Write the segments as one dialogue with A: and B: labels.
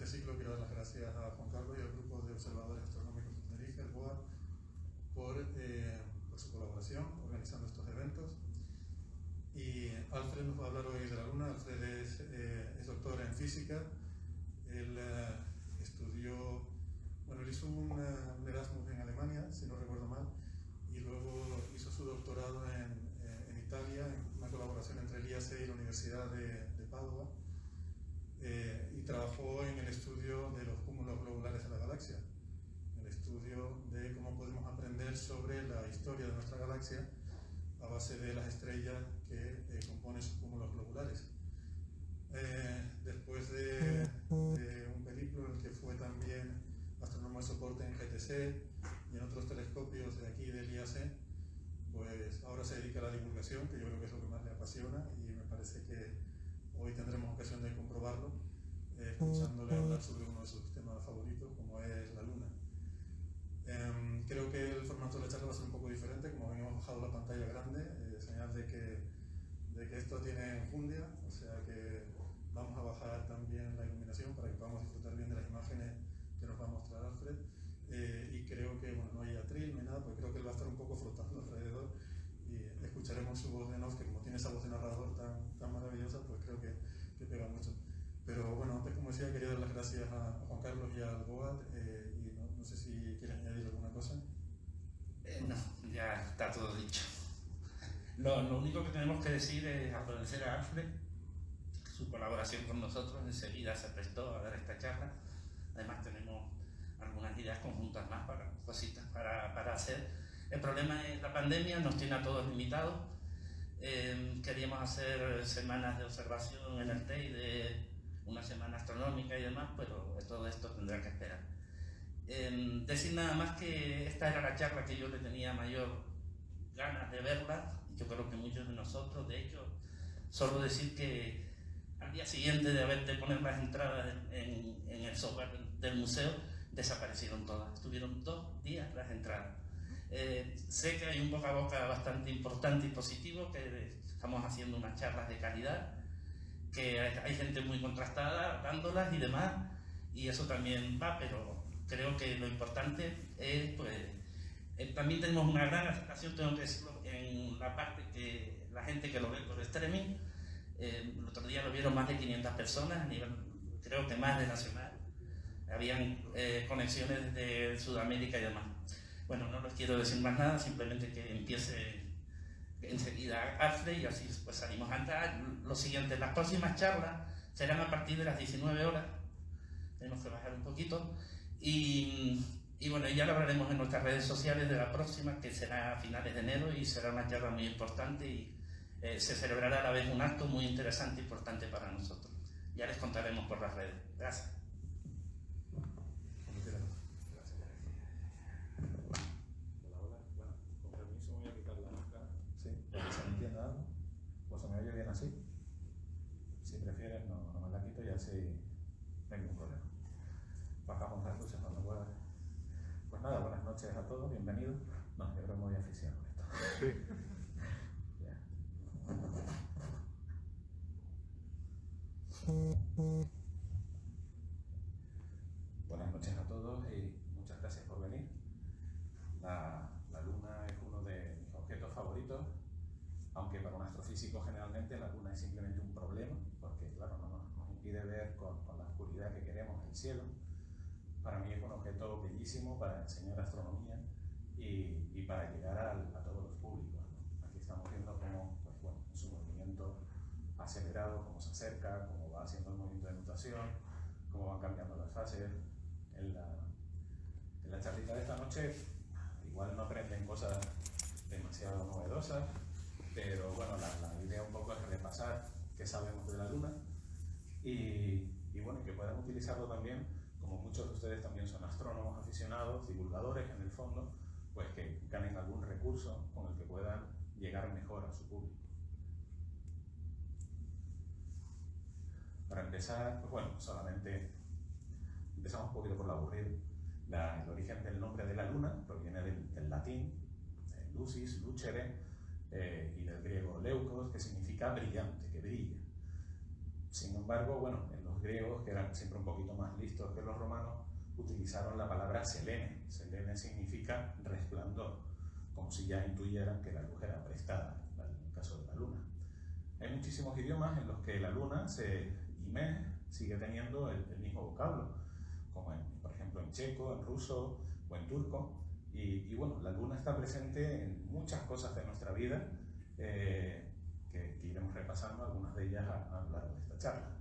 A: ciclo quiero dar las gracias a Juan Carlos y al grupo de observadores astronómicos de Tenerife, el BOAD, por su colaboración organizando estos eventos. Y Alfred nos va a hablar hoy de la Luna. Alfred es doctor en física. Él estudió, bueno, él hizo un Erasmus en Alemania, si no recuerdo mal, y luego hizo su doctorado en Italia, en una colaboración entre el IAC y la Universidad de Padua, y trabajó en el estudio de los cúmulos globulares de la galaxia, el estudio de cómo podemos aprender sobre la historia de nuestra galaxia a base de las estrellas que componen sus cúmulos globulares. Después de un periplo en el que fue también astrónomo de soporte en GTC y en otros telescopios de aquí del IAC, pues ahora se dedica a la divulgación, que yo creo que es lo que más le apasiona, y me parece que hoy tendremos ocasión de comprobarlo escuchándole hablar sobre uno de sus temas favoritos, como es la Luna. Creo que el formato de la charla va a ser un poco diferente. Como ven, hemos bajado la pantalla grande, señal de que esto tiene enjundia, o sea que vamos a bajar también la iluminación para que podamos disfrutar bien de las imágenes que nos va a mostrar Alfred. Y creo que bueno, no hay atril ni nada, porque creo que él va a estar un poco flotando alrededor y escucharemos su voz de voz, que como tiene esa voz de narrador tan maravillosa, pues creo que pega mucho. Pero bueno, antes, como decía, quería dar las gracias a Juan Carlos y al BOAD, y no sé si quieres añadir alguna cosa.
B: No, ya está todo dicho. Lo único que tenemos que decir es agradecer a Alfred su colaboración con nosotros. Enseguida se prestó a dar esta charla. Además tenemos algunas ideas conjuntas más para cositas para hacer. El problema es la pandemia, nos tiene a todos limitados. Queríamos hacer semanas de observación en el TEI, de una semana astronómica y demás, pero todo esto tendrá que esperar. Decir nada más que esta era la charla que yo le tenía mayor ganas de verla. Yo creo que muchos de nosotros, de hecho, solo decir que al día siguiente de poner las entradas en el software del museo, desaparecieron todas. Estuvieron 2 días las entradas. Sé que hay un boca a boca bastante importante y positivo, que estamos haciendo unas charlas de calidad, que hay gente muy contrastada dándolas y demás, y eso también va, pero creo que lo importante es, pues, también tenemos una gran aceptación, tengo que decirlo, en la parte que la gente que lo ve por streaming. El otro día lo vieron más de 500 personas, a nivel, creo que más de nacional. Habían conexiones desde Sudamérica y demás. Bueno, no les quiero decir más nada, simplemente que empiece enseguida Alfred y así pues salimos a entrar. Lo siguiente, las próximas charlas serán a partir de las 19 horas. Tenemos que bajar un poquito. Y bueno, ya lo hablaremos en nuestras redes sociales de la próxima, que será a finales de enero, y será una charla muy importante y se celebrará a la vez un acto muy interesante e importante para nosotros. Ya les contaremos por las redes. Gracias.
C: Hola. Bueno, con permiso voy a quitar la máscara.
A: Sí, para que se me entienda algo. Pues se me oye bien así. Si prefieres, no me la quito y así no hay ningún problema. Bajamos las luces cuando pueda. Pues nada, buenas noches a todos, bienvenidos. No, yo creo que me voy a asfixiar con esto. Sí. Ya. Buenas noches a todos y muchas gracias por venir. La Luna es uno de mis objetos favoritos, aunque para un astrofísico generalmente la Luna es simplemente un problema, porque claro, nos impide ver con la oscuridad que queremos el cielo. Para mí es un objeto bellísimo para enseñar astronomía y para llegar a todos los públicos, ¿no? Aquí estamos viendo cómo, pues bueno, en su movimiento acelerado, cómo se acerca, cómo va haciendo el movimiento de nutación, cómo van cambiando las fases. En la charlita de esta noche igual no aprenden cosas demasiado novedosas, pero bueno, la idea un poco es repasar qué sabemos de la Luna y bueno, que puedan utilizarlo también, como muchos de ustedes también son astrónomos aficionados, divulgadores en el fondo, pues que ganen algún recurso con el que puedan llegar mejor a su público. Para empezar, pues bueno, solamente empezamos un poquito por lo aburrido. El origen del nombre de la Luna proviene del latín, lucis, lucere, y del griego leucos, que significa brillante, que brilla. Sin embargo, bueno, en los los griegos, que eran siempre un poquito más listos que los romanos, utilizaron la palabra selene. Selene significa resplandor, como si ya intuyeran que la luz era prestada, en el caso de la luna. Hay muchísimos idiomas en los que la luna y mes sigue teniendo el mismo vocablo, como por ejemplo en checo, en ruso o en turco. Y bueno, la luna está presente en muchas cosas de nuestra vida, que iremos repasando algunas de ellas a lo largo de esta charla.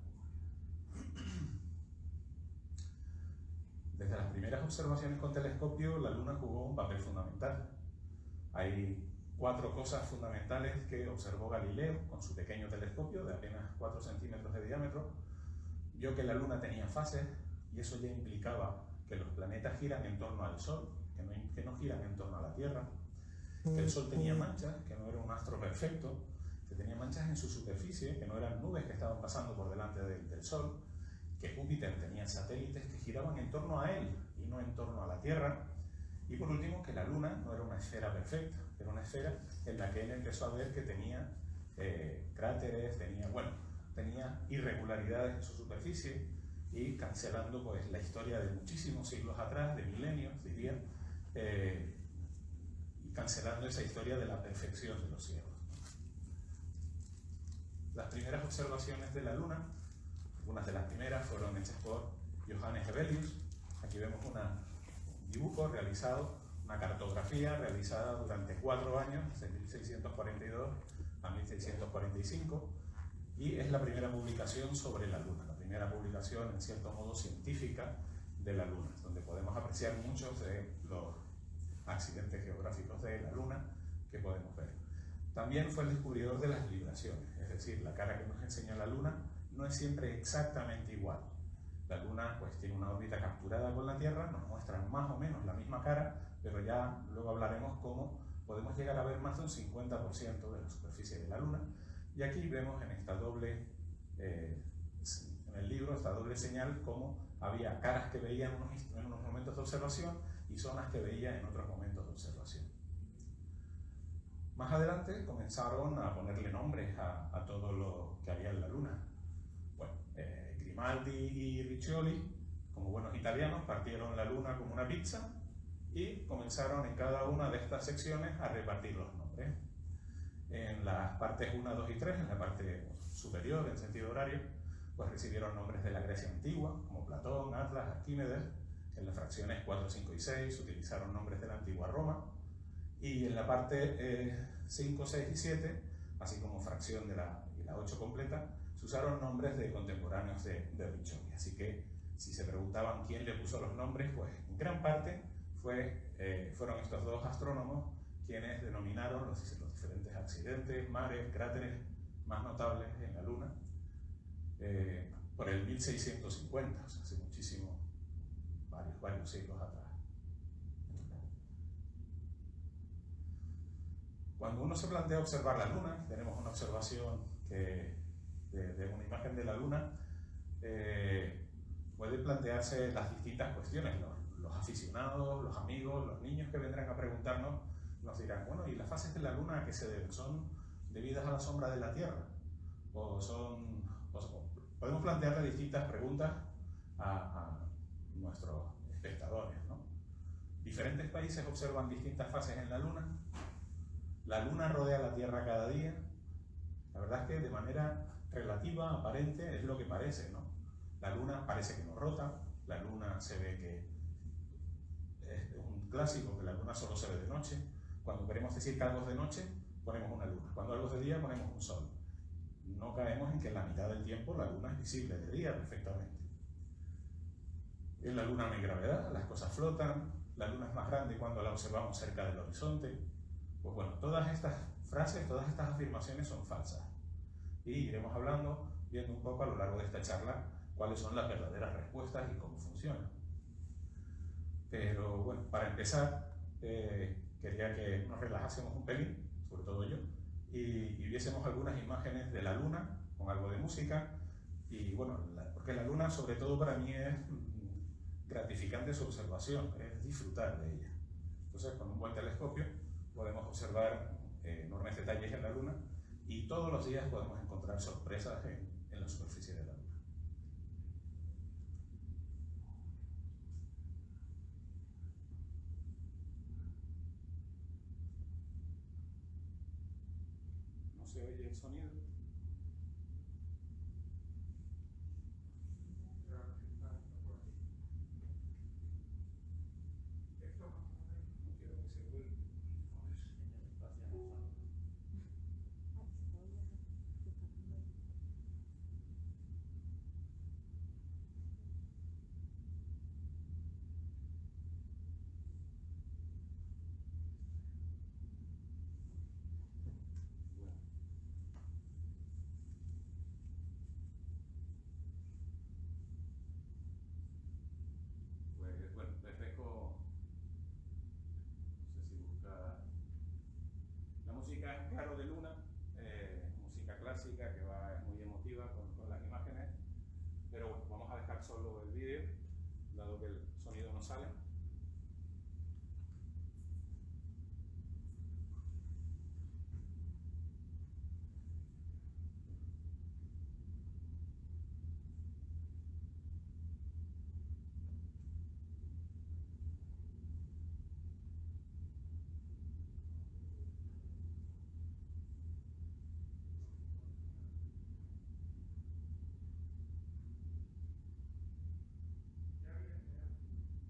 A: Desde las primeras observaciones con telescopio, la luna jugó un papel fundamental. Hay 4 cosas fundamentales que observó Galileo con su pequeño telescopio de apenas 4 centímetros de diámetro. Vio que la luna tenía fases, y eso ya implicaba que los planetas giran en torno al Sol, que no giran en torno a la Tierra, que el Sol tenía manchas, que no era un astro perfecto, que tenía manchas en su superficie, que no eran nubes que estaban pasando por delante del Sol, que Júpiter tenía satélites que giraban en torno a él y no en torno a la Tierra, y por último que la Luna no era una esfera perfecta, era una esfera en la que él empezó a ver que tenía cráteres, tenía irregularidades en su superficie, y cancelando pues la historia de muchísimos siglos atrás, de milenios diría, y cancelando esa historia de la perfección de los cielos. Las primeras observaciones de la Luna, algunas de las primeras, fueron hechas por Johannes Hevelius. Aquí vemos un dibujo realizado, una cartografía realizada durante 4 años, de 1642 a 1645, y es la primera publicación sobre la Luna, la primera publicación en cierto modo científica de la Luna, donde podemos apreciar muchos de los accidentes geográficos de la Luna que podemos ver. También fue el descubridor de las libraciones, es decir, la cara que nos enseña la Luna no es siempre exactamente igual. La Luna pues tiene una órbita capturada con la Tierra, nos muestra más o menos la misma cara, pero ya luego hablaremos cómo podemos llegar a ver más de un 50% de la superficie de la Luna. Y aquí vemos en esta en el libro, esta doble señal, cómo había caras que veía en unos momentos de observación y zonas que veía en otros momentos de observación. Más adelante comenzaron a ponerle nombres a todo lo que había en la Luna. Bueno, Grimaldi y Riccioli, como buenos italianos, partieron la Luna como una pizza y comenzaron en cada una de estas secciones a repartir los nombres. En las partes 1, 2 y 3, en la parte superior, en sentido horario, pues recibieron nombres de la Grecia antigua, como Platón, Atlas, Arquímedes. En las fracciones 4, 5 y 6 utilizaron nombres de la antigua Roma. Y en la parte 5, 6 y 7, así como fracción de la 8 completa, se usaron nombres de contemporáneos de Riccioli. Así que, si se preguntaban quién le puso los nombres, pues en gran parte fueron estos 2 astrónomos quienes denominaron los diferentes accidentes, mares, cráteres más notables en la Luna por el 1650, o sea, hace muchísimo, varios siglos atrás. Cuando uno se plantea observar la Luna, tenemos una observación de una imagen de la Luna, puede plantearse las distintas cuestiones. Los aficionados, los amigos, los niños que vendrán a preguntarnos, nos dirán, bueno, ¿y las fases de la Luna a qué se deben? ¿Son debidas a la sombra de la Tierra? Podemos plantearle distintas preguntas a nuestros espectadores, ¿no? Diferentes países observan distintas fases en la Luna. La Luna rodea la Tierra cada día. La verdad es que de manera relativa, aparente, es lo que parece, ¿no? La Luna parece que no rota, la Luna se ve que es un clásico que la Luna solo se ve de noche. Cuando queremos decir que algo es de noche, ponemos una luna. Cuando algo es de día, ponemos un sol. No caemos en que en la mitad del tiempo la Luna es visible de día perfectamente. En la Luna no hay gravedad, las cosas flotan, la Luna es más grande cuando la observamos cerca del horizonte. Pues bueno, todas estas frases, todas estas afirmaciones son falsas. Y iremos viendo un poco a lo largo de esta charla cuáles son las verdaderas respuestas y cómo funcionan. Pero bueno, para empezar, quería que nos relajásemos un pelín, sobre todo yo, y viésemos algunas imágenes de la Luna con algo de música. Y bueno, porque la Luna, sobre todo para mí, es gratificante su observación, es disfrutar de ella. Entonces, con un buen telescopio podemos observar enormes detalles en la Luna y todos los días podemos encontrar sorpresas en la superficie de la Luna. se oye el sonido. No quiero que se vuelva. Pues bueno, les dejo, no sé si buscar la música Claro de Luna, música clásica que va, es muy emotiva con las imágenes, pero bueno, vamos a dejar solo el vídeo, dado que el sonido no sale.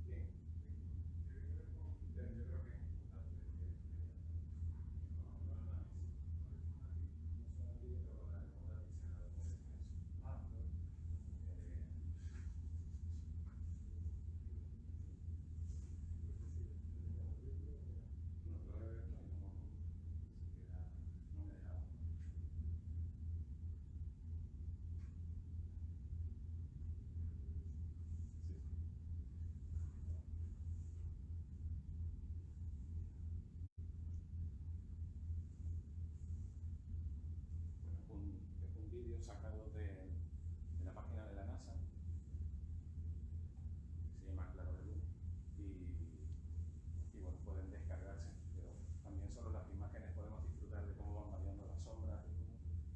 A: Bien. Es un vídeo sacado de la página de la NASA, que se llama Claro de Luna, y bueno, pueden descargarse, pero también solo las imágenes podemos disfrutar de cómo van variando las sombras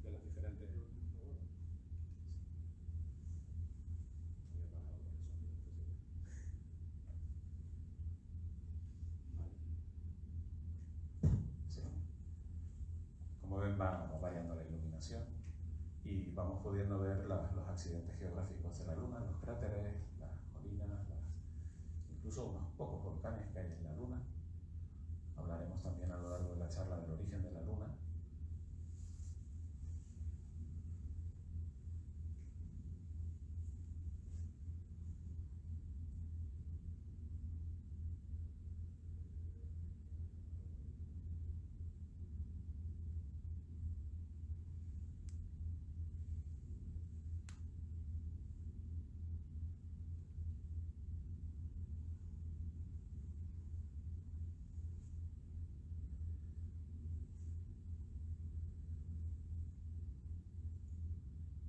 A: de las diferentes. Sí. Como ven, va variando la iluminación y vamos pudiendo ver los accidentes geográficos de la Luna, los cráteres, las colinas, incluso unos pocos volcanes que hay en la Luna. Hablaremos también a lo largo de la charla del origen de la Luna.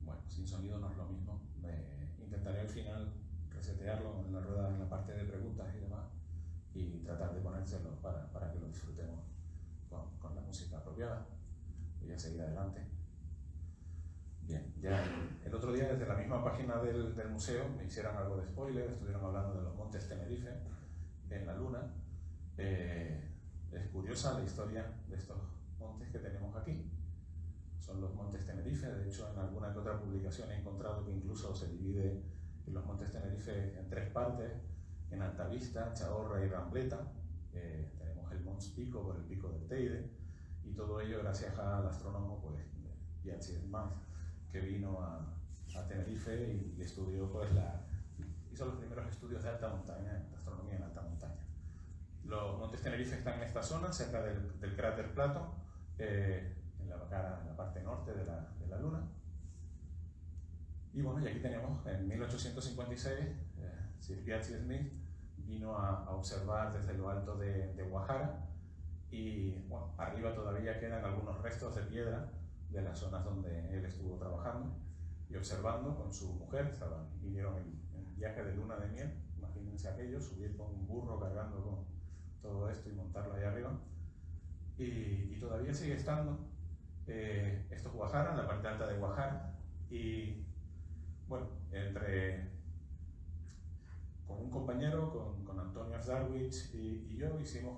A: Bueno, sin sonido no es lo mismo. Intentaré al final resetearlo en la rueda, en la parte de preguntas y demás, y tratar de ponérselo para que lo disfrutemos con la música apropiada. Voy a seguir adelante. Bien, ya el otro día desde la misma página del museo me hicieron algo de spoiler, estuvieron hablando de los montes Tenerife en la Luna. Es curiosa la historia de estos montes que tenemos aquí. Son los montes Tenerife, de hecho en alguna que otra publicación he encontrado que incluso se divide los montes Tenerife en tres partes, en Altavista, Chahorra y Rambleta. Tenemos el Mons Pico por el pico del Teide, y todo ello gracias al astrónomo pues, Piazzi Smith, que vino a Tenerife y estudió, pues, hizo los primeros estudios de alta montaña, de astronomía en alta montaña. Los montes Tenerife están en esta zona, cerca del cráter Plato, en la parte norte de la Luna. Y bueno, y aquí tenemos, en 1856, Sir Piazzi Smith vino a observar desde lo alto de Guajara, y bueno, arriba todavía quedan algunos restos de piedra de las zonas donde él estuvo trabajando y observando con su mujer. Vinieron en viaje de luna de miel, imagínense aquello, subir con un burro cargando con todo esto y montarlo ahí arriba. Y todavía sigue estando. Esto es Guajara, en la parte alta de Guajara, y bueno, con un compañero, con Antonio Darwich y yo, hicimos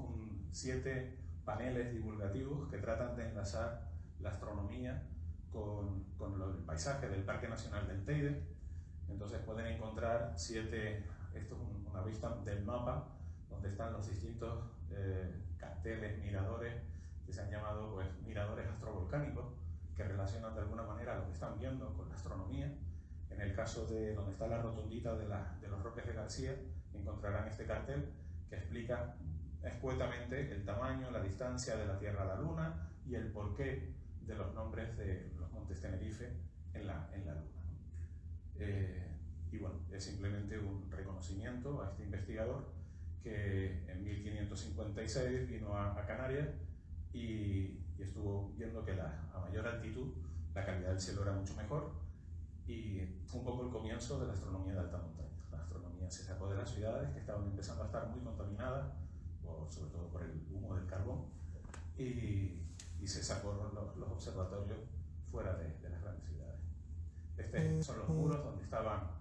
A: 7 paneles divulgativos que tratan de enlazar la astronomía con el paisaje del Parque Nacional del Teide. Entonces pueden encontrar esto es una vista del mapa donde están los distintos carteles, miradores, que se han llamado pues, miradores astrovolcánicos, que relacionan de alguna manera lo que están viendo con la astronomía. En el caso de donde está la rotundita de los Roques de García, encontrarán este cartel que explica escuetamente el tamaño, la distancia de la Tierra a la Luna y el porqué de los nombres de los montes Tenerife en la Luna. Y bueno, es simplemente un reconocimiento a este investigador que en 1556 vino a Canarias y estuvo viendo que a mayor altitud la calidad del cielo era mucho mejor, y fue un poco el comienzo de la astronomía de alta montaña. La astronomía se sacó de las ciudades que estaban empezando a estar muy contaminadas, sobre todo por el humo del carbón, y se sacó los observatorios fuera de las grandes ciudades. Estos son los muros donde estaban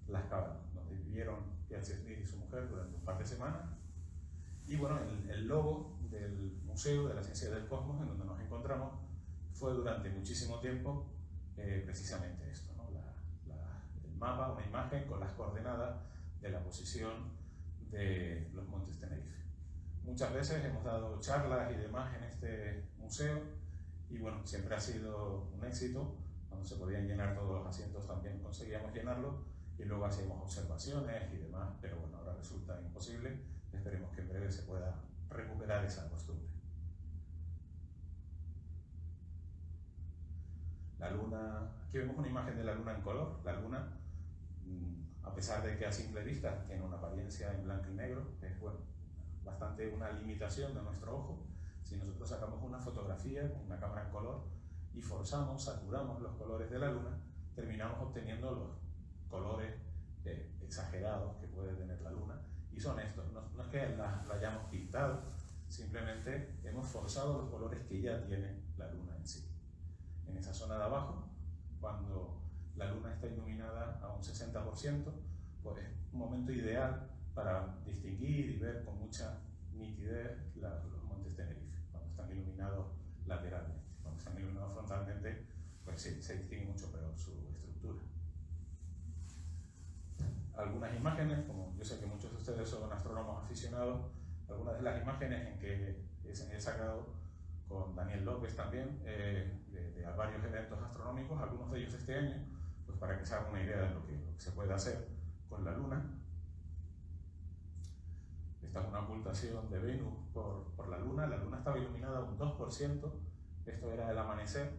A: las cabañas, donde vivieron Pierre Smith y su mujer durante un par de semanas. Y bueno, el logo del Museo de la Ciencia del Cosmos, en donde nos encontramos, fue durante muchísimo tiempo precisamente esto, ¿no? El mapa, una imagen con las coordenadas de la posición de los montes Tenerife. Muchas veces hemos dado charlas y demás en este museo y bueno, siempre ha sido un éxito. Cuando se podían llenar todos los asientos también conseguíamos llenarlos y luego hacíamos observaciones y demás, pero bueno, ahora resulta imposible. Esperemos que en breve se pueda recuperar esa costumbre. La Luna, aquí vemos una imagen de la Luna en color. La Luna, a pesar de que a simple vista tiene una apariencia en blanco y negro, es bueno, bastante una limitación de nuestro ojo. Si nosotros sacamos una fotografía con una cámara en color y saturamos los colores de la Luna, terminamos obteniendo los colores exagerados que puede tener la Luna, y son estos. No es que la hayamos pintado, simplemente hemos forzado los colores que ya tiene la Luna en sí. En esa zona de abajo, cuando la Luna está iluminada a un 60%, pues es un momento ideal para distinguir y ver con mucha nitidez los montes Tenerife, cuando están iluminados lateralmente. Cuando están iluminados frontalmente, pues sí, se distingue mucho peor su estructura. Algunas imágenes, como yo sé que muchos de ustedes son astrónomos aficionados, algunas de las imágenes en que he sacado con Daniel López también, de varios eventos astronómicos, algunos de ellos este año, pues para que se hagan una idea de lo que se puede hacer con la Luna. Esta es una ocultación de Venus por la Luna. La Luna estaba iluminada un 2%, esto era el amanecer,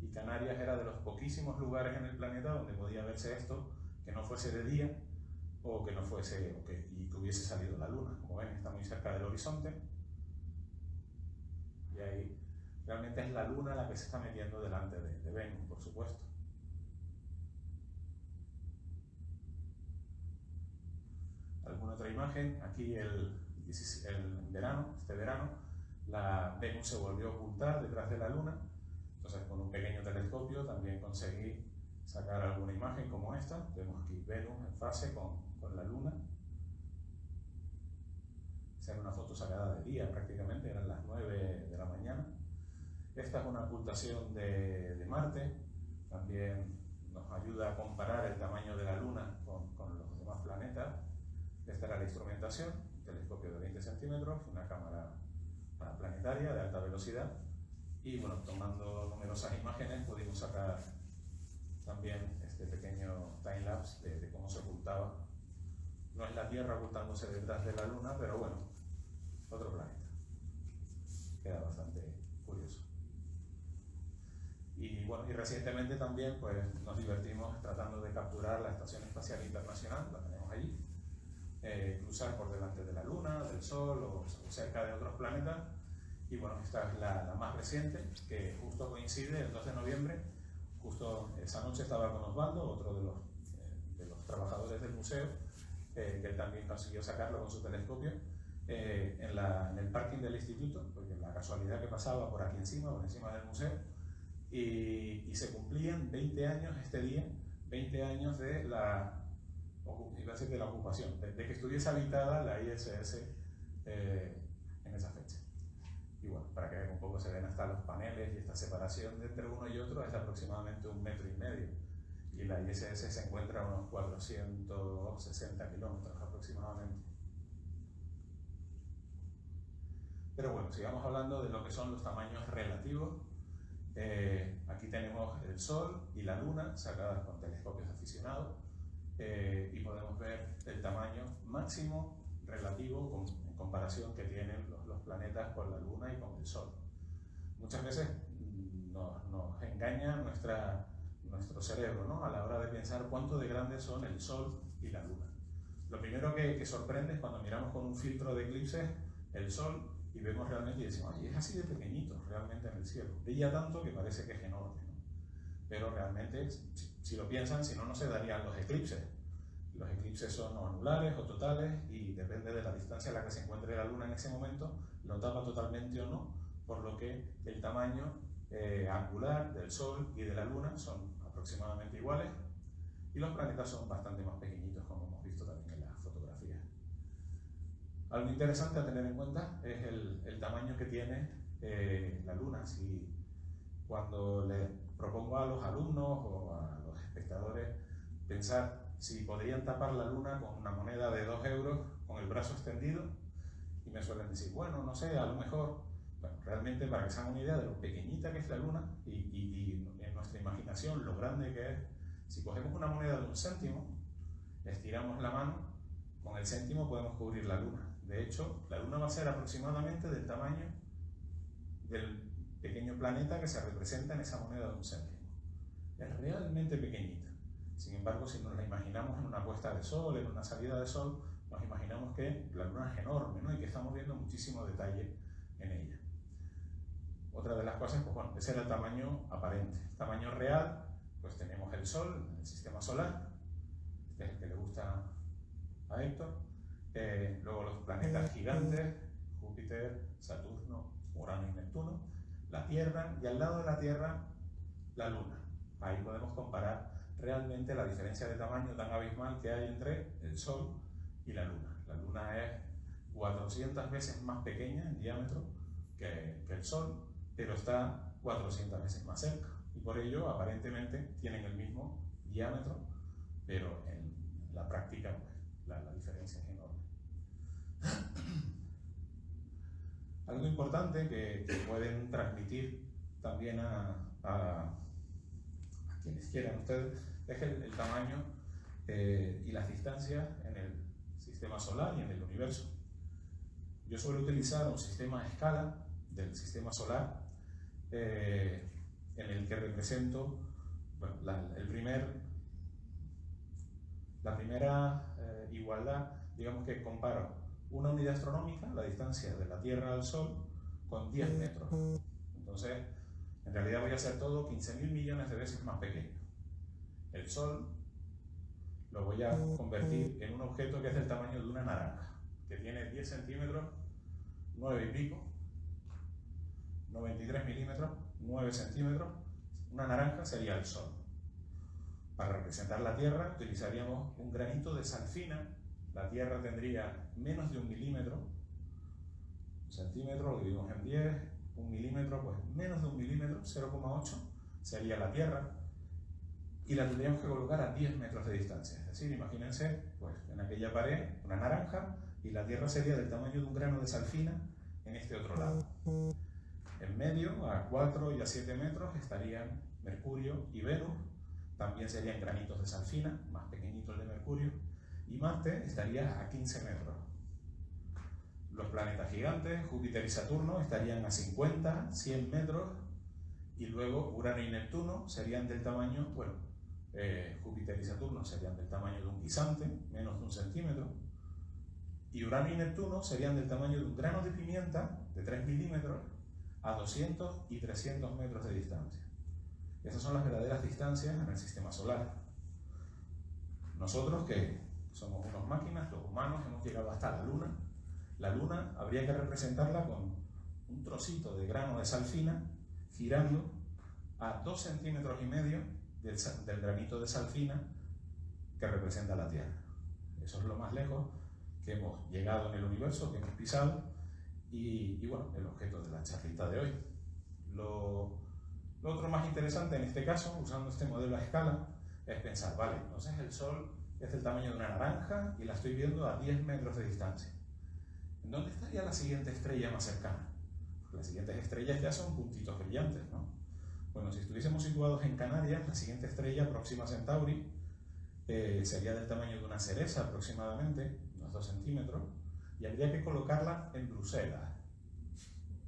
A: y Canarias era de los poquísimos lugares en el planeta donde podía verse esto, que no fuese de día, o que no fuese, y que hubiese salido la Luna. Como ven, está muy cerca del horizonte, y ahí realmente es la Luna la que se está metiendo delante de Venus, por supuesto. ¿Alguna otra imagen? Aquí este verano, la Venus se volvió a ocultar detrás de la Luna. Entonces, con un pequeño telescopio también conseguí sacar alguna imagen como esta. Vemos aquí Venus en fase con la Luna. Esa era una foto sacada de día prácticamente, eran las 9 de la mañana. Esta es una ocultación de Marte, también nos ayuda a comparar el tamaño de la Luna con los demás planetas. Esta era la instrumentación, un telescopio de 20 centímetros, una cámara planetaria de alta velocidad, y bueno, tomando numerosas imágenes pudimos sacar también este pequeño time-lapse de cómo se ocultaba. No es la Tierra ocultándose detrás de la Luna, pero bueno, otro planeta. Queda bastante curioso. Y bueno, y recientemente también pues, nos divertimos tratando de capturar la Estación Espacial Internacional, la tenemos allí, cruzar por delante de la Luna, del Sol o cerca de otros planetas. Y bueno, esta es la más reciente, que justo coincide el 2 de noviembre. Justo esa noche estaba con Osvaldo, otro de los trabajadores del museo, que él también consiguió sacarlo con su telescopio, en el parking del instituto, porque la casualidad que pasaba por aquí encima, por encima del museo, y se cumplían 20 años este día, 20 años de la ocupación, de que estuviese habitada la ISS en esa fecha. Y bueno, para que vean un poco, se ven hasta los paneles y esta separación de entre uno y otro es de aproximadamente 1,5 metros. Y la ISS se encuentra a unos 460 kilómetros aproximadamente. Pero bueno, sigamos hablando de lo que son los tamaños relativos. Aquí tenemos el Sol y la Luna sacadas con telescopios aficionados y podemos ver el tamaño máximo relativo en comparación que tienen los planetas con la Luna y con el Sol. Muchas veces nos engaña nuestro cerebro, ¿no?, a la hora de pensar cuánto de grandes son el Sol y la Luna. Lo primero que sorprende es cuando miramos con un filtro de eclipses el Sol y vemos realmente y decimos, oye, es así de pequeñito realmente en el cielo. Brilla tanto que parece que es enorme, ¿no? Pero realmente, si lo piensan, si no, no se darían los eclipses. Los eclipses son o anulares o totales y depende de la distancia a la que se encuentre la Luna en ese momento, lo tapa totalmente o no, por lo que el tamaño angular del Sol y de la Luna son aproximadamente iguales y los planetas son bastante más pequeñitos, como hemos visto también en las fotografías. Algo interesante a tener en cuenta es el tamaño que tiene la Luna. Cuando le propongo a los alumnos o a los espectadores pensar si podrían tapar la Luna con una moneda de 2 euros con el brazo extendido, y me suelen decir, bueno, no sé, a lo mejor. Bueno, realmente, para que se hagan una idea de lo pequeñita que es la Luna y en nuestra imaginación lo grande que es, si cogemos una moneda de 1 céntimo, estiramos la mano, con el céntimo podemos cubrir la Luna. De hecho, la Luna va a ser aproximadamente del tamaño del pequeño planeta que se representa en esa moneda de 1 céntimo. Es realmente pequeñita. Sin embargo, si nos la imaginamos en una puesta de sol, en una salida de sol, nos imaginamos que la Luna es enorme, ¿no?, y que estamos viendo muchísimo detalle en ella. Otra de las cosas, pues bueno, ese era el tamaño aparente. El tamaño real, pues tenemos el Sol, el sistema solar, este es el que le gusta a Héctor. Luego los planetas gigantes, Júpiter, Saturno, Urano y Neptuno, la Tierra, y al lado de la Tierra, la Luna. Ahí podemos comparar realmente la diferencia de tamaño tan abismal que hay entre el Sol y la Luna. La Luna es 400 veces más pequeña en diámetro que el Sol, pero está 400 veces más cerca. Y por ello, aparentemente, tienen el mismo diámetro, pero en la práctica, pues, la diferencia es enorme. Algo importante que pueden transmitir también a quienes quieran ustedes es el tamaño y las distancias en el sistema solar y en el universo. Yo suelo utilizar un sistema a escala del sistema solar en el que represento, bueno, la primera igualdad, digamos que comparo una unidad astronómica, la distancia de la Tierra al Sol, con 10 metros. Entonces, en realidad voy a hacer todo 15.000 millones de veces más pequeño. El Sol lo voy a convertir en un objeto que es del tamaño de una naranja, que tiene 10 centímetros, 9 y pico, 93 milímetros, 9 centímetros. Una naranja sería el Sol. Para representar la Tierra utilizaríamos un granito de sal fina. La Tierra tendría menos de 1 milímetro. Un centímetro lo dividimos en 10, 1 milímetro, pues menos de 1 milímetro, 0,8 sería la Tierra. Y la tendríamos que colocar a 10 metros de distancia. Es decir, imagínense, pues en aquella pared, una naranja, y la Tierra sería del tamaño de un grano de sal fina en este otro lado. En medio, a 4 y a 7 metros, estarían Mercurio y Venus. También serían granitos de sal fina, más pequeñito el de Mercurio. Y Marte estaría a 15 metros. Los planetas gigantes, Júpiter y Saturno, estarían a 50, 100 metros. Y luego Urano y Neptuno serían del tamaño, bueno, Júpiter y Saturno serían del tamaño de un guisante, menos de 1 centímetro. Y Urano y Neptuno serían del tamaño de un grano de pimienta, de 3 milímetros, a 200 y 300 metros de distancia. Esas son las verdaderas distancias en el sistema solar. Nosotros, que somos unas máquinas, los humanos, hemos llegado hasta la Luna. La Luna habría que representarla con un trocito de grano de sal fina girando a 2,5 centímetros del granito de sal fina que representa la Tierra. Eso es lo más lejos que hemos llegado en el universo, que hemos pisado, y bueno, el objeto de la charlita de hoy. Lo otro más interesante en este caso, usando este modelo a escala, es pensar, vale, entonces el Sol es del tamaño de una naranja y la estoy viendo a 10 metros de distancia. ¿En dónde estaría la siguiente estrella más cercana? Porque las siguientes estrellas ya son puntitos brillantes, ¿no? Bueno, si estuviésemos situados en Canarias, la siguiente estrella, Próxima Centauri, sería del tamaño de una cereza aproximadamente, unos 2 centímetros, y habría que colocarla en Bruselas.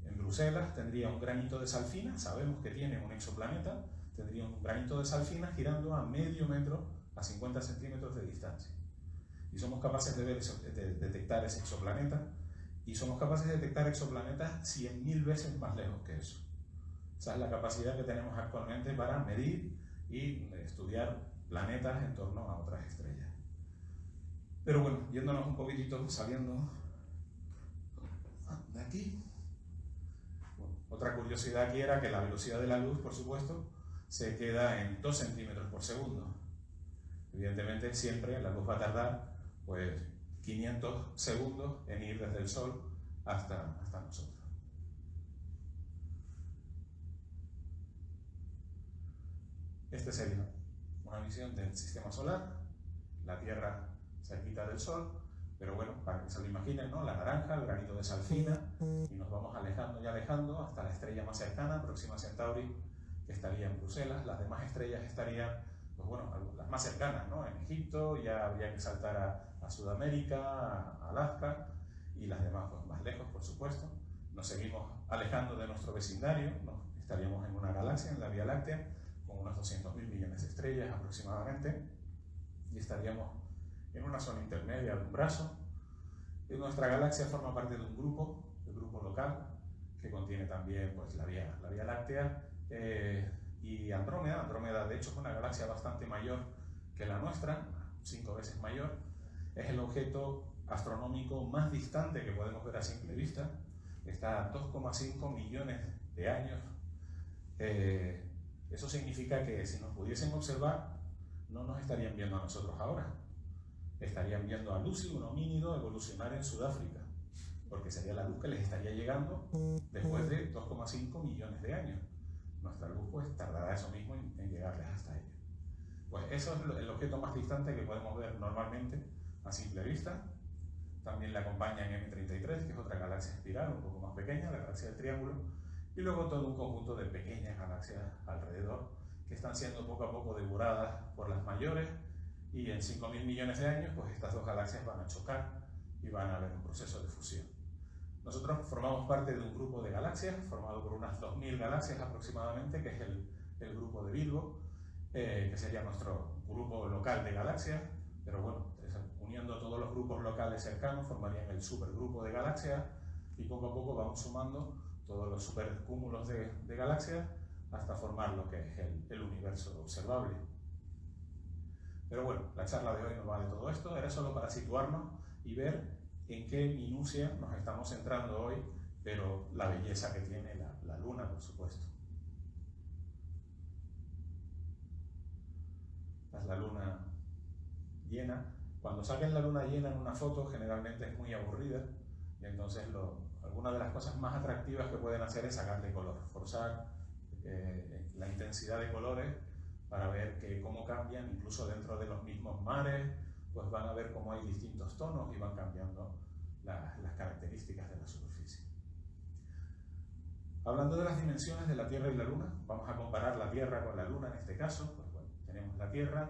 A: En Bruselas tendría un granito de Salfina, sabemos que tiene un exoplaneta, tendría un granito de Salfina girando a medio metro a 50 centímetros de distancia. Y somos capaces de detectar ese exoplaneta, y somos capaces de detectar exoplanetas 100.000 veces más lejos que eso. Esa es la capacidad que tenemos actualmente para medir y estudiar planetas en torno a otras estrellas. Pero bueno, yéndonos un poquitito, saliendo de aquí. Bueno, otra curiosidad aquí era que la velocidad de la luz, por supuesto, se queda en 2 centímetros por segundo. Evidentemente, siempre la luz va a tardar pues 500 segundos en ir desde el Sol hasta nosotros. Este sería una visión del sistema solar, la Tierra cerquita del Sol, pero bueno, para que se lo imaginen, ¿no? La naranja, el granito de Salfina, y nos vamos alejando y alejando hasta la estrella más cercana, Próxima Centauri, que estaría en Bruselas. Las demás estrellas estarían, pues bueno, las más cercanas, ¿no? En Egipto, ya habría que saltar a Sudamérica, a Alaska, y las demás pues más lejos, por supuesto. Nos seguimos alejando de nuestro vecindario, ¿no? Estaríamos en una galaxia, en la Vía Láctea, con unos 200.000 millones de estrellas aproximadamente, y estaríamos en una zona intermedia de un brazo. Y nuestra galaxia forma parte de un grupo, el grupo local, que contiene también pues, la Vía Láctea y Andrómeda. Andrómeda, de hecho, es una galaxia bastante mayor que la nuestra, 5 veces mayor. Es el objeto astronómico más distante que podemos ver a simple vista. Está a 2,5 millones de años. Eso significa que si nos pudiesen observar, no nos estarían viendo a nosotros ahora. Estarían viendo a Lucy, un homínido, evolucionar en Sudáfrica, porque sería la luz que les estaría llegando después de 2,5 millones de años. Nuestra luz pues tardará eso mismo en llegarles hasta ellos. Pues eso es el objeto más distante que podemos ver normalmente a simple vista. También le acompaña en M33, que es otra galaxia espiral un poco más pequeña, la galaxia del Triángulo, y luego todo un conjunto de pequeñas galaxias alrededor que están siendo poco a poco devoradas por las mayores, y en 5.000 millones de años pues estas dos galaxias van a chocar y van a haber un proceso de fusión. Nosotros formamos parte de un grupo de galaxias formado por unas 2.000 galaxias aproximadamente, que es el grupo de Virgo, que sería nuestro grupo local de galaxias, pero bueno, uniendo todos los grupos locales cercanos formarían el supergrupo de galaxias, y poco a poco vamos sumando todos los supercúmulos de galaxias hasta formar lo que es el universo observable. Pero bueno, la charla de hoy no vale todo esto, era solo para situarnos y ver en qué minucia nos estamos centrando hoy, pero la belleza que tiene la Luna, por supuesto. Esta es la Luna llena. Cuando saquen la Luna llena en una foto, generalmente es muy aburrida, y entonces alguna de las cosas más atractivas que pueden hacer es sacarle color, forzar la intensidad de colores para ver cómo cambian, incluso dentro de los mismos mares, pues van a ver cómo hay distintos tonos y van cambiando las características de la superficie. Hablando de las dimensiones de la Tierra y la Luna, vamos a comparar la Tierra con la Luna en este caso. Pues bueno, tenemos la Tierra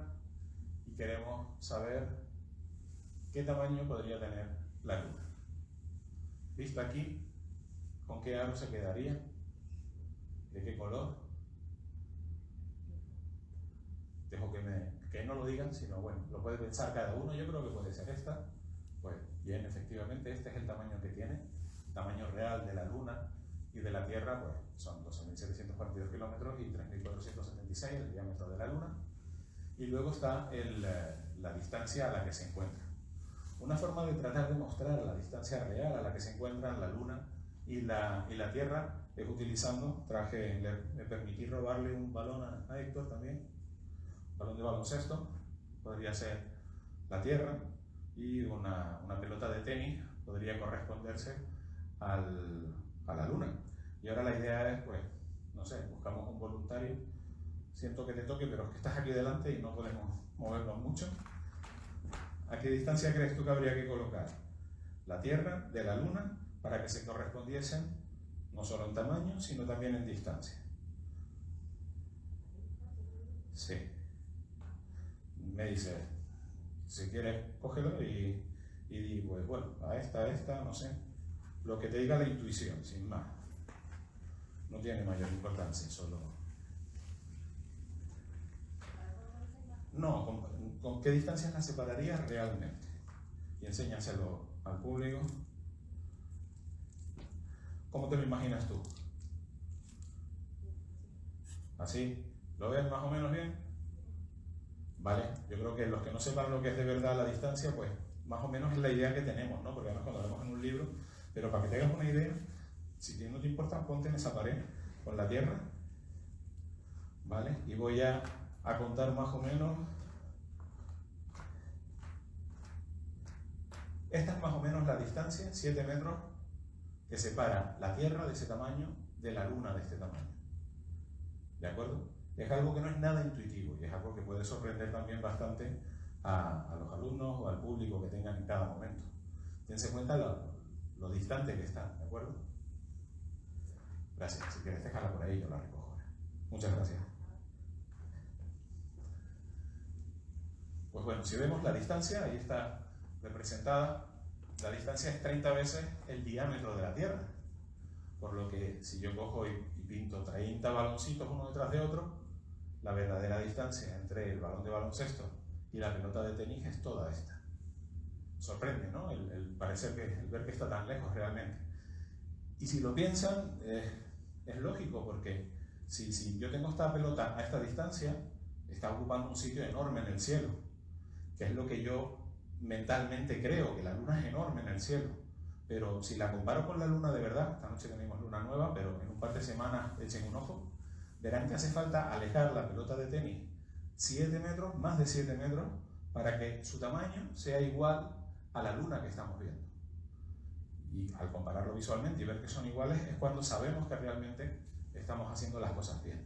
A: y queremos saber qué tamaño podría tener la Luna. Visto aquí, ¿con qué aro se quedaría? ¿De qué color? Dejo que no lo digan, sino bueno, lo puede pensar cada uno. Yo creo que puede ser esta. Pues bien, efectivamente, este es el tamaño que tiene. Tamaño real de la Luna y de la Tierra, pues son 12.742 kilómetros y 3.476 el diámetro de la Luna. Y luego está la distancia a la que se encuentra. Una forma de tratar de mostrar la distancia real a la que se encuentran la Luna y la Tierra es utilizando, me permití robarle un balón a Héctor también, un balón de baloncesto, podría ser la Tierra, y una pelota de tenis podría corresponderse a la Luna. Y ahora la idea es, pues, no sé, buscamos un voluntario. Siento que te toque, pero es que estás aquí delante y no podemos movernos mucho. ¿A qué distancia crees tú que habría que colocar la Tierra de la Luna para que se correspondiesen no solo en tamaño, sino también en distancia? Sí. Me dice, si quieres, cógelo y di, pues bueno, a esta, no sé. Lo que te diga la intuición, sin más. No tiene mayor importancia, solo... No, ¿con qué distancias las separarías realmente? Y enséñaselo al público. ¿Cómo te lo imaginas tú? ¿Así? ¿Lo ves más o menos bien? Vale, yo creo que los que no sepan lo que es de verdad la distancia, pues más o menos es la idea que tenemos, ¿no? Porque además cuando lo vemos en un libro, pero para que te hagas una idea, si no te importa, ponte en esa pared con la Tierra, ¿vale? Y voy a contar más o menos. Esta es más o menos la distancia, 7 metros, que separa la Tierra de ese tamaño de la Luna de este tamaño. ¿De acuerdo? Es algo que no es nada intuitivo y es algo que puede sorprender también bastante a los alumnos o al público que tengan en cada momento. Tense en cuenta lo distante que está, ¿de acuerdo? Gracias. Si quieres dejarla por ahí, yo la recojo ahora. Muchas gracias. Pues bueno, si vemos la distancia, ahí está representada. La distancia es 30 veces el diámetro de la Tierra. Por lo que si yo cojo y pinto 30 baloncitos uno detrás de otro, la verdadera distancia entre el balón de baloncesto y la pelota de tenis es toda esta. Sorprende, ¿no? El ver que está tan lejos realmente. Y si lo piensan, es lógico, porque si yo tengo esta pelota a esta distancia, está ocupando un sitio enorme en el cielo, que es lo que yo mentalmente creo, que la Luna es enorme en el cielo. Pero si la comparo con la Luna de verdad, esta noche tenemos luna nueva, pero en un par de semanas echen un ojo, verán que hace falta alejar la pelota de tenis 7 metros, más de 7 metros, para que su tamaño sea igual a la Luna que estamos viendo. Y al compararlo visualmente y ver que son iguales, es cuando sabemos que realmente estamos haciendo las cosas bien.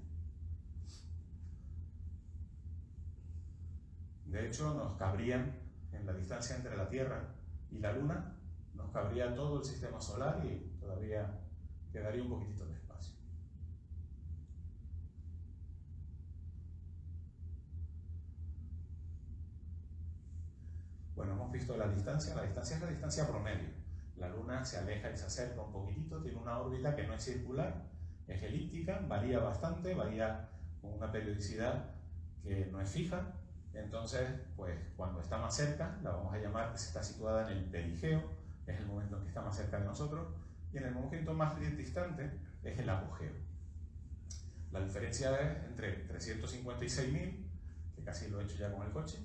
A: De hecho, nos cabrían, en la distancia entre la Tierra y la Luna, nos cabría todo el sistema solar y todavía quedaría un poquitito de espacio. Bueno, hemos visto la distancia es la distancia promedio. La Luna se aleja y se acerca un poquitito, tiene una órbita que no es circular, es elíptica, varía bastante, varía con una periodicidad que no es fija. Entonces, pues cuando está más cerca, la vamos a llamar que está situada en el perigeo, es el momento en que está más cerca de nosotros, y en el momento más distante es el apogeo. La diferencia es entre 356.000, que casi lo he hecho ya con el coche,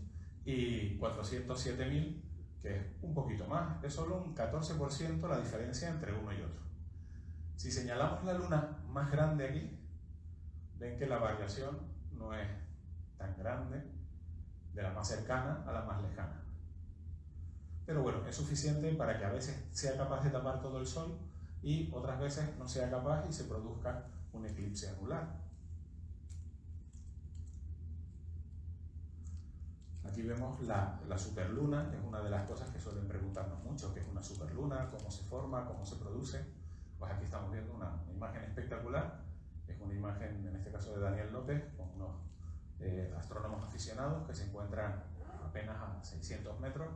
A: y 407.000, que es un poquito más, es solo un 14% la diferencia entre uno y otro. Si señalamos la Luna más grande aquí, ven que la variación no es tan grande de la más cercana a la más lejana. Pero bueno, es suficiente para que a veces sea capaz de tapar todo el Sol y otras veces no sea capaz y se produzca un eclipse anular. Aquí vemos la superluna, que es una de las cosas que suelen preguntarnos mucho, ¿qué es una superluna? ¿Cómo se forma? ¿Cómo se produce? Pues aquí estamos viendo una imagen espectacular. Es una imagen, en este caso de Daniel López, con unos astrónomos aficionados que se encuentran apenas a 600 metros.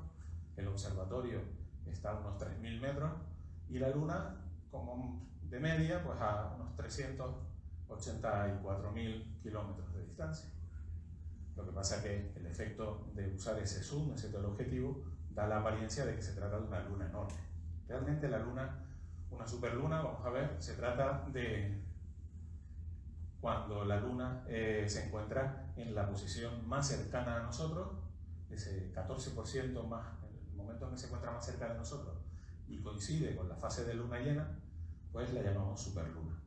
A: El observatorio está a unos 3.000 metros y la Luna, como de media, pues a unos 384.000 kilómetros de distancia. Lo que pasa es que el efecto de usar ese zoom, ese teleobjetivo, da la apariencia de que se trata de una luna enorme. Realmente la Luna, una superluna, vamos a ver, se trata de cuando la Luna se encuentra en la posición más cercana a nosotros, ese 14% más, en el momento en que se encuentra más cerca de nosotros y coincide con la fase de luna llena, pues la llamamos superluna.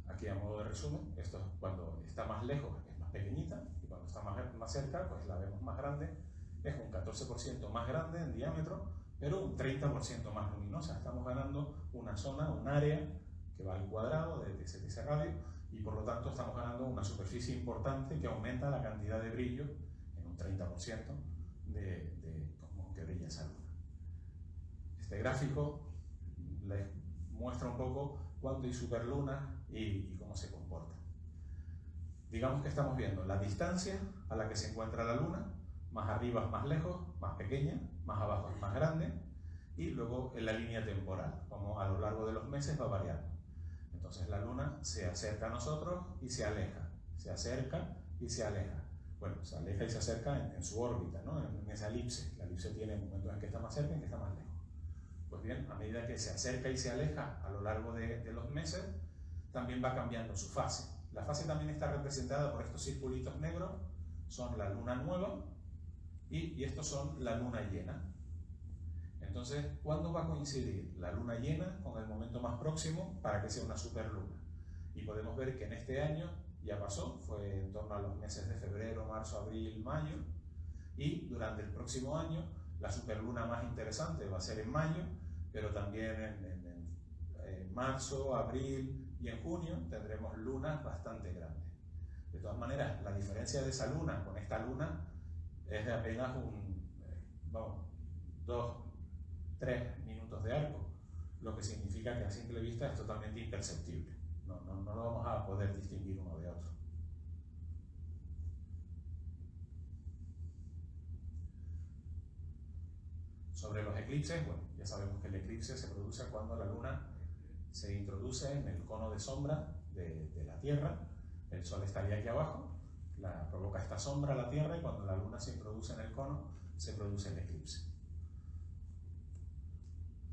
A: Aquí a modo de resumen, esto es cuando está más lejos, es más pequeñita, y cuando está más cerca, pues la vemos más grande, es un 14% más grande en diámetro, pero un 30% más luminosa. Estamos ganando una zona, un área que va al cuadrado de ese radio, y por lo tanto estamos ganando una superficie importante que aumenta la cantidad de brillo en un 30% de cómo que brilla esa luna. Este gráfico les muestra un poco cuándo hay superlunas y cómo se comporta. Digamos que estamos viendo la distancia a la que se encuentra la luna, más arriba es más lejos, más pequeña, más abajo es más grande, y luego en la línea temporal, como a lo largo de los meses va variando. Entonces la luna se acerca a nosotros y se aleja, se acerca y se aleja. Bueno, se aleja y se acerca en su órbita, ¿no? En esa elipse. La elipse tiene momentos en que está más cerca y en que está más lejos. Pues bien, a medida que se acerca y se aleja a lo largo de los meses, también va cambiando su fase. La fase también está representada por estos circulitos negros, son la luna nueva y estos son la luna llena. Entonces, ¿cuándo va a coincidir la luna llena con el momento más próximo para que sea una superluna? Y podemos ver que en este año ya pasó, fue en torno a los meses de febrero, marzo, abril, mayo, y durante el próximo año la superluna más interesante va a ser en mayo, pero también en marzo, abril y en junio tendremos lunas bastante grandes. De todas maneras, la diferencia de esa luna con esta luna es de apenas 2-3 minutos de arco, lo que significa que a simple vista es totalmente imperceptible. No lo vamos a poder distinguir uno de otro. Sobre los eclipses, bueno, ya sabemos que el eclipse se produce cuando la luna se introduce en el cono de sombra de la Tierra. El Sol estaría aquí abajo, provoca esta sombra a la Tierra, y cuando la luna se introduce en el cono, se produce el eclipse.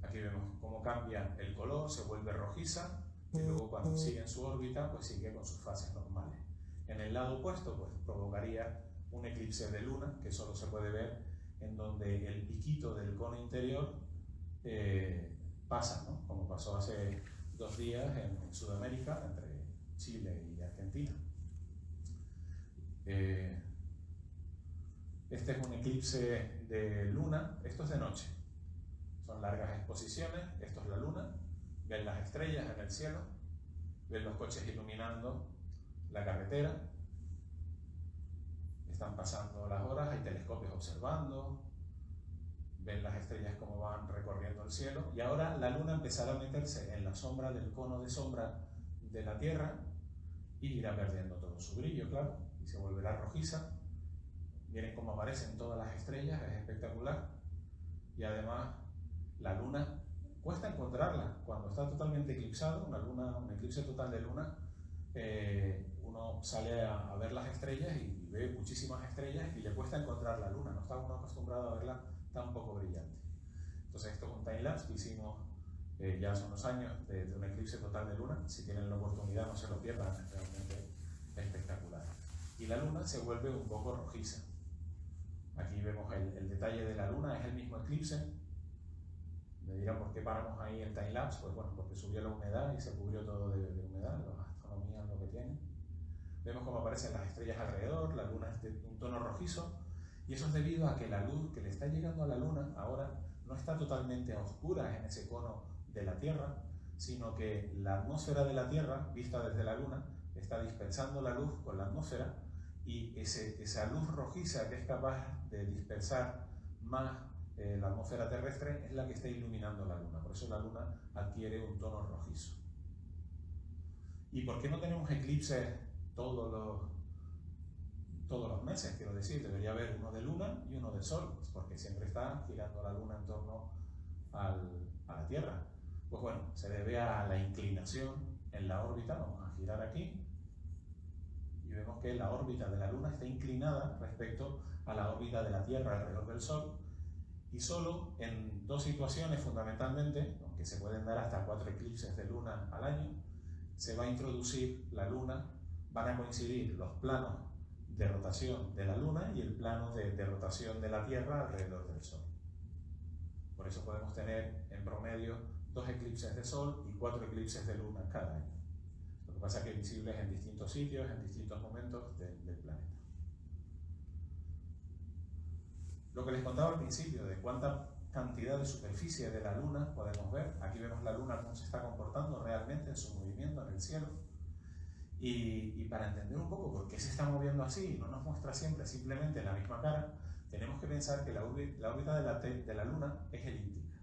A: Aquí vemos cómo cambia el color, se vuelve rojiza, y luego cuando sigue en su órbita, pues sigue con sus fases normales. En el lado opuesto, pues provocaría un eclipse de luna, que solo se puede ver en donde el piquito del cono interior pasa, ¿no? Como pasó hace 2 días en Sudamérica, entre Chile y Argentina. Este es un eclipse de luna, esto es de noche. Son largas exposiciones, esto es la luna, ven las estrellas en el cielo, ven los coches iluminando la carretera, están pasando las horas, hay telescopios observando, ven las estrellas como van recorriendo el cielo, y ahora la luna empezará a meterse en la sombra del cono de sombra de la Tierra y irá perdiendo todo su brillo, claro, y se volverá rojiza. Miren cómo aparecen todas las estrellas, es espectacular. Y además la luna cuesta encontrarla cuando está totalmente eclipsado, un eclipse total de luna. Uno sale a ver las estrellas y ve muchísimas estrellas y le cuesta encontrar la luna, no está uno acostumbrado a verla tan poco brillante. Entonces esto es un timelapse que hicimos ya hace unos años de un eclipse total de luna. Si tienen la oportunidad no se lo pierdan, es realmente espectacular. Y la luna se vuelve un poco rojiza. Aquí vemos el detalle de la luna, es el mismo eclipse. Me dirán por qué paramos ahí el timelapse, pues bueno, porque subió la humedad y se cubrió todo de humedad, las astronomías lo que tienen. Vemos cómo aparecen las estrellas alrededor, la luna es de un tono rojizo, y eso es debido a que la luz que le está llegando a la luna ahora no está totalmente a oscuras en ese cono de la Tierra, sino que la atmósfera de la Tierra, vista desde la luna, está dispersando la luz con la atmósfera, y esa luz rojiza que es capaz de dispersar más la atmósfera terrestre es la que está iluminando la luna. Por eso la luna adquiere un tono rojizo. ¿Y por qué no tenemos eclipses todos los meses? Quiero decir, debería haber uno de luna y uno de sol, porque siempre está girando la luna en torno a la Tierra. Pues bueno, se debe a la inclinación en la órbita. Vamos a girar aquí y vemos que la órbita de la luna está inclinada respecto a la órbita de la Tierra alrededor del Sol, y solo en 2 situaciones fundamentalmente, aunque se pueden dar hasta 4 eclipses de luna al año, se va a introducir la luna, van a coincidir los planos de rotación de la luna y el plano de rotación de la Tierra alrededor del Sol. Por eso podemos tener en promedio 2 eclipses de Sol y 4 eclipses de luna cada año. Lo que pasa es que visibles en distintos sitios, en distintos momentos del planeta. Lo que les contaba al principio de cuánta cantidad de superficie de la Luna podemos ver. Aquí vemos la Luna cómo se está comportando realmente en su movimiento en el cielo. Y para entender un poco por qué se está moviendo así, no nos muestra siempre simplemente la misma cara, tenemos que pensar que la órbita de la Luna es elíptica.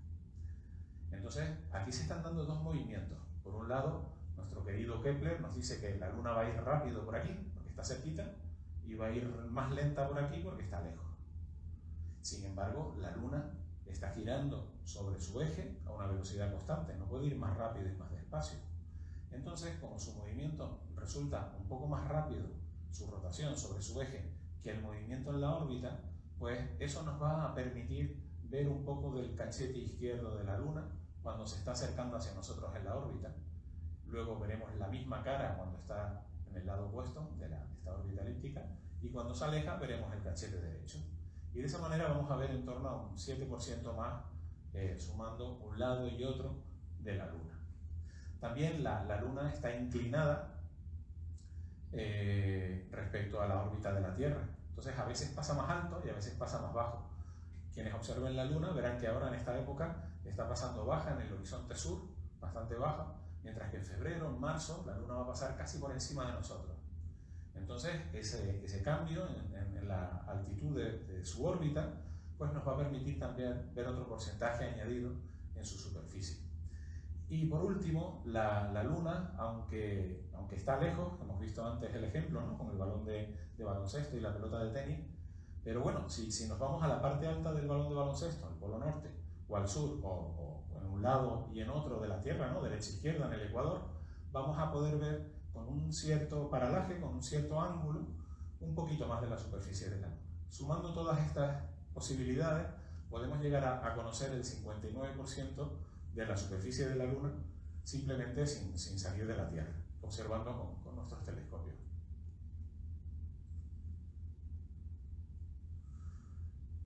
A: Entonces, aquí se están dando dos movimientos. Por un lado, nuestro querido Kepler nos dice que la Luna va a ir rápido por aquí, porque está cerquita, y va a ir más lenta por aquí, porque está lejos. Sin embargo, la Luna está girando sobre su eje a una velocidad constante, no puede ir más rápido y más despacio. Entonces, como su movimiento resulta un poco más rápido, su rotación sobre su eje, que el movimiento en la órbita, pues eso nos va a permitir ver un poco del cachete izquierdo de la Luna cuando se está acercando hacia nosotros en la órbita. Luego veremos la misma cara cuando está en el lado opuesto de esta órbita elíptica, y cuando se aleja veremos el cachete derecho. Y de esa manera vamos a ver en torno a un 7% más, sumando un lado y otro de la Luna. También la Luna está inclinada respecto a la órbita de la Tierra. Entonces a veces pasa más alto y a veces pasa más bajo. Quienes observen la Luna verán que ahora en esta época está pasando baja en el horizonte sur, bastante baja, mientras que en febrero, en marzo, la Luna va a pasar casi por encima de nosotros. Entonces ese cambio en la altitud de su órbita pues nos va a permitir también ver otro porcentaje añadido en su superficie. Y por último, la Luna, aunque está lejos, hemos visto antes el ejemplo, ¿no?, con el balón de baloncesto y la pelota de tenis, pero bueno, si nos vamos a la parte alta del balón de baloncesto, al polo norte, o al sur, o en un lado y en otro de la Tierra, ¿no?, derecha e izquierda, en el ecuador, vamos a poder ver con un cierto paralaje, con un cierto ángulo, un poquito más de la superficie de la Luna. Sumando todas estas posibilidades, podemos llegar a conocer el 59% de la superficie de la Luna simplemente sin salir de la Tierra, observando con nuestros telescopios.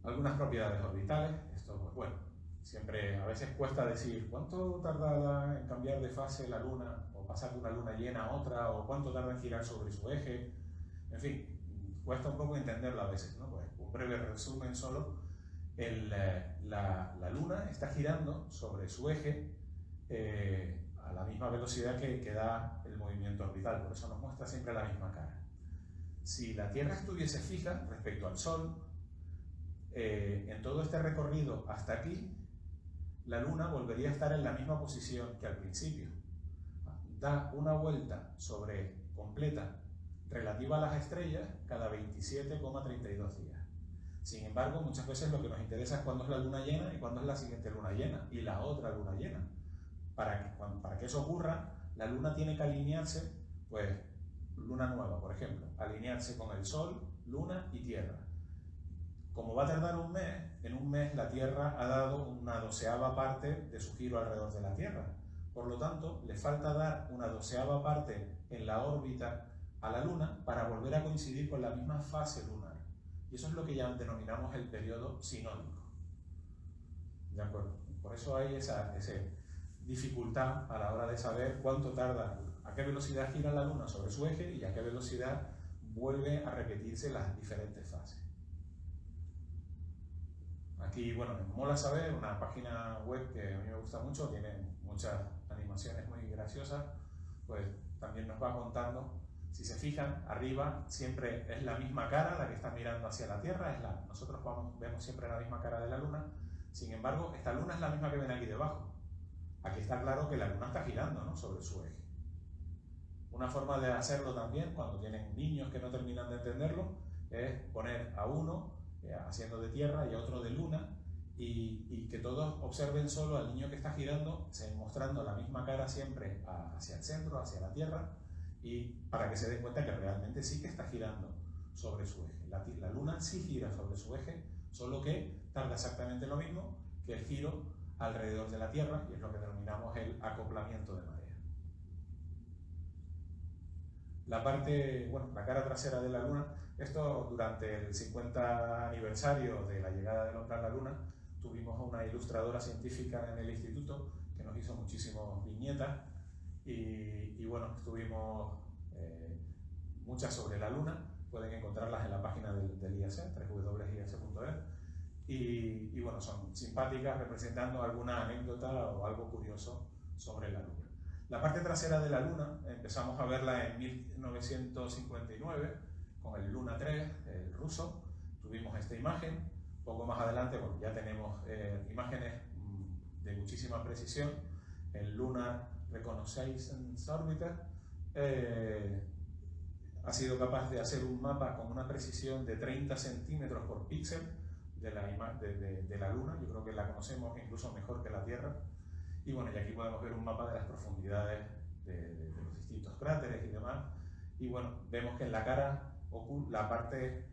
A: Algunas propiedades orbitales. Esto, pues bueno, siempre a veces cuesta decir cuánto tarda en cambiar de fase la Luna, o pasar de una luna llena a otra, o cuánto tarda en girar sobre su eje. En fin, cuesta un poco entenderlo a veces, ¿no? Pues un breve resumen solo. La Luna está girando sobre su eje a la misma velocidad que da el movimiento orbital, por eso nos muestra siempre la misma cara. Si la Tierra estuviese fija respecto al Sol, en todo este recorrido hasta aquí, la Luna volvería a estar en la misma posición que al principio. Da una vuelta completa relativa a las estrellas cada 27,32 días. Sin embargo, muchas veces lo que nos interesa es cuándo es la luna llena y cuándo es la siguiente luna llena y la otra luna llena. Para que eso ocurra, la luna tiene que alinearse, pues, luna nueva, por ejemplo, alinearse con el Sol, Luna y Tierra. Como va a tardar un mes, en un mes la Tierra ha dado una 12ª parte de su giro alrededor de la Tierra. Por lo tanto, le falta dar una 12ª parte en la órbita a la Luna para volver a coincidir con la misma fase lunar. Y eso es lo que ya denominamos el periodo sinódico. ¿De acuerdo? Por eso hay esa dificultad a la hora de saber cuánto tarda, a qué velocidad gira la Luna sobre su eje y a qué velocidad vuelve a repetirse las diferentes fases. Aquí, bueno, en Mola Saber, una página web que a mí me gusta mucho, tiene muchas animaciones muy graciosas, pues también nos va contando. Si se fijan, arriba siempre es la misma cara la que está mirando hacia la Tierra, nosotros vemos siempre la misma cara de la Luna. Sin embargo, esta Luna es la misma que ven aquí debajo. Aquí está claro que la Luna está girando, ¿no?, sobre su eje. Una forma de hacerlo también, cuando tienen niños que no terminan de entenderlo, es poner a uno haciendo de Tierra y a otro de Luna, y que todos observen solo al niño que está girando, mostrando la misma cara siempre hacia el centro, hacia la Tierra, y para que se den cuenta que realmente sí que está girando sobre su eje. La Luna sí gira sobre su eje, solo que tarda exactamente lo mismo que el giro alrededor de la Tierra, y es lo que denominamos el acoplamiento de marea. La cara trasera de la Luna, esto durante el 50 aniversario de la llegada del hombre a la Luna, tuvimos a una ilustradora científica en el instituto que nos hizo muchísimas viñetas, y bueno, estuvimos muchas sobre la Luna, pueden encontrarlas en la página del IAC, www.iac.es, y bueno, son simpáticas, representando alguna anécdota o algo curioso sobre la Luna. La parte trasera de la Luna empezamos a verla en 1959 con el Luna 3, el ruso. Tuvimos esta imagen. Poco más adelante, bueno, ya tenemos imágenes de muchísima precisión. El Lunar Reconnaissance Orbiter ha sido capaz de hacer un mapa con una precisión de 30 centímetros por píxel de la Luna. Yo creo que la conocemos incluso mejor que la Tierra. Y bueno, y aquí podemos ver un mapa de las profundidades de los distintos cráteres y demás. Y bueno, vemos que en la cara, la parte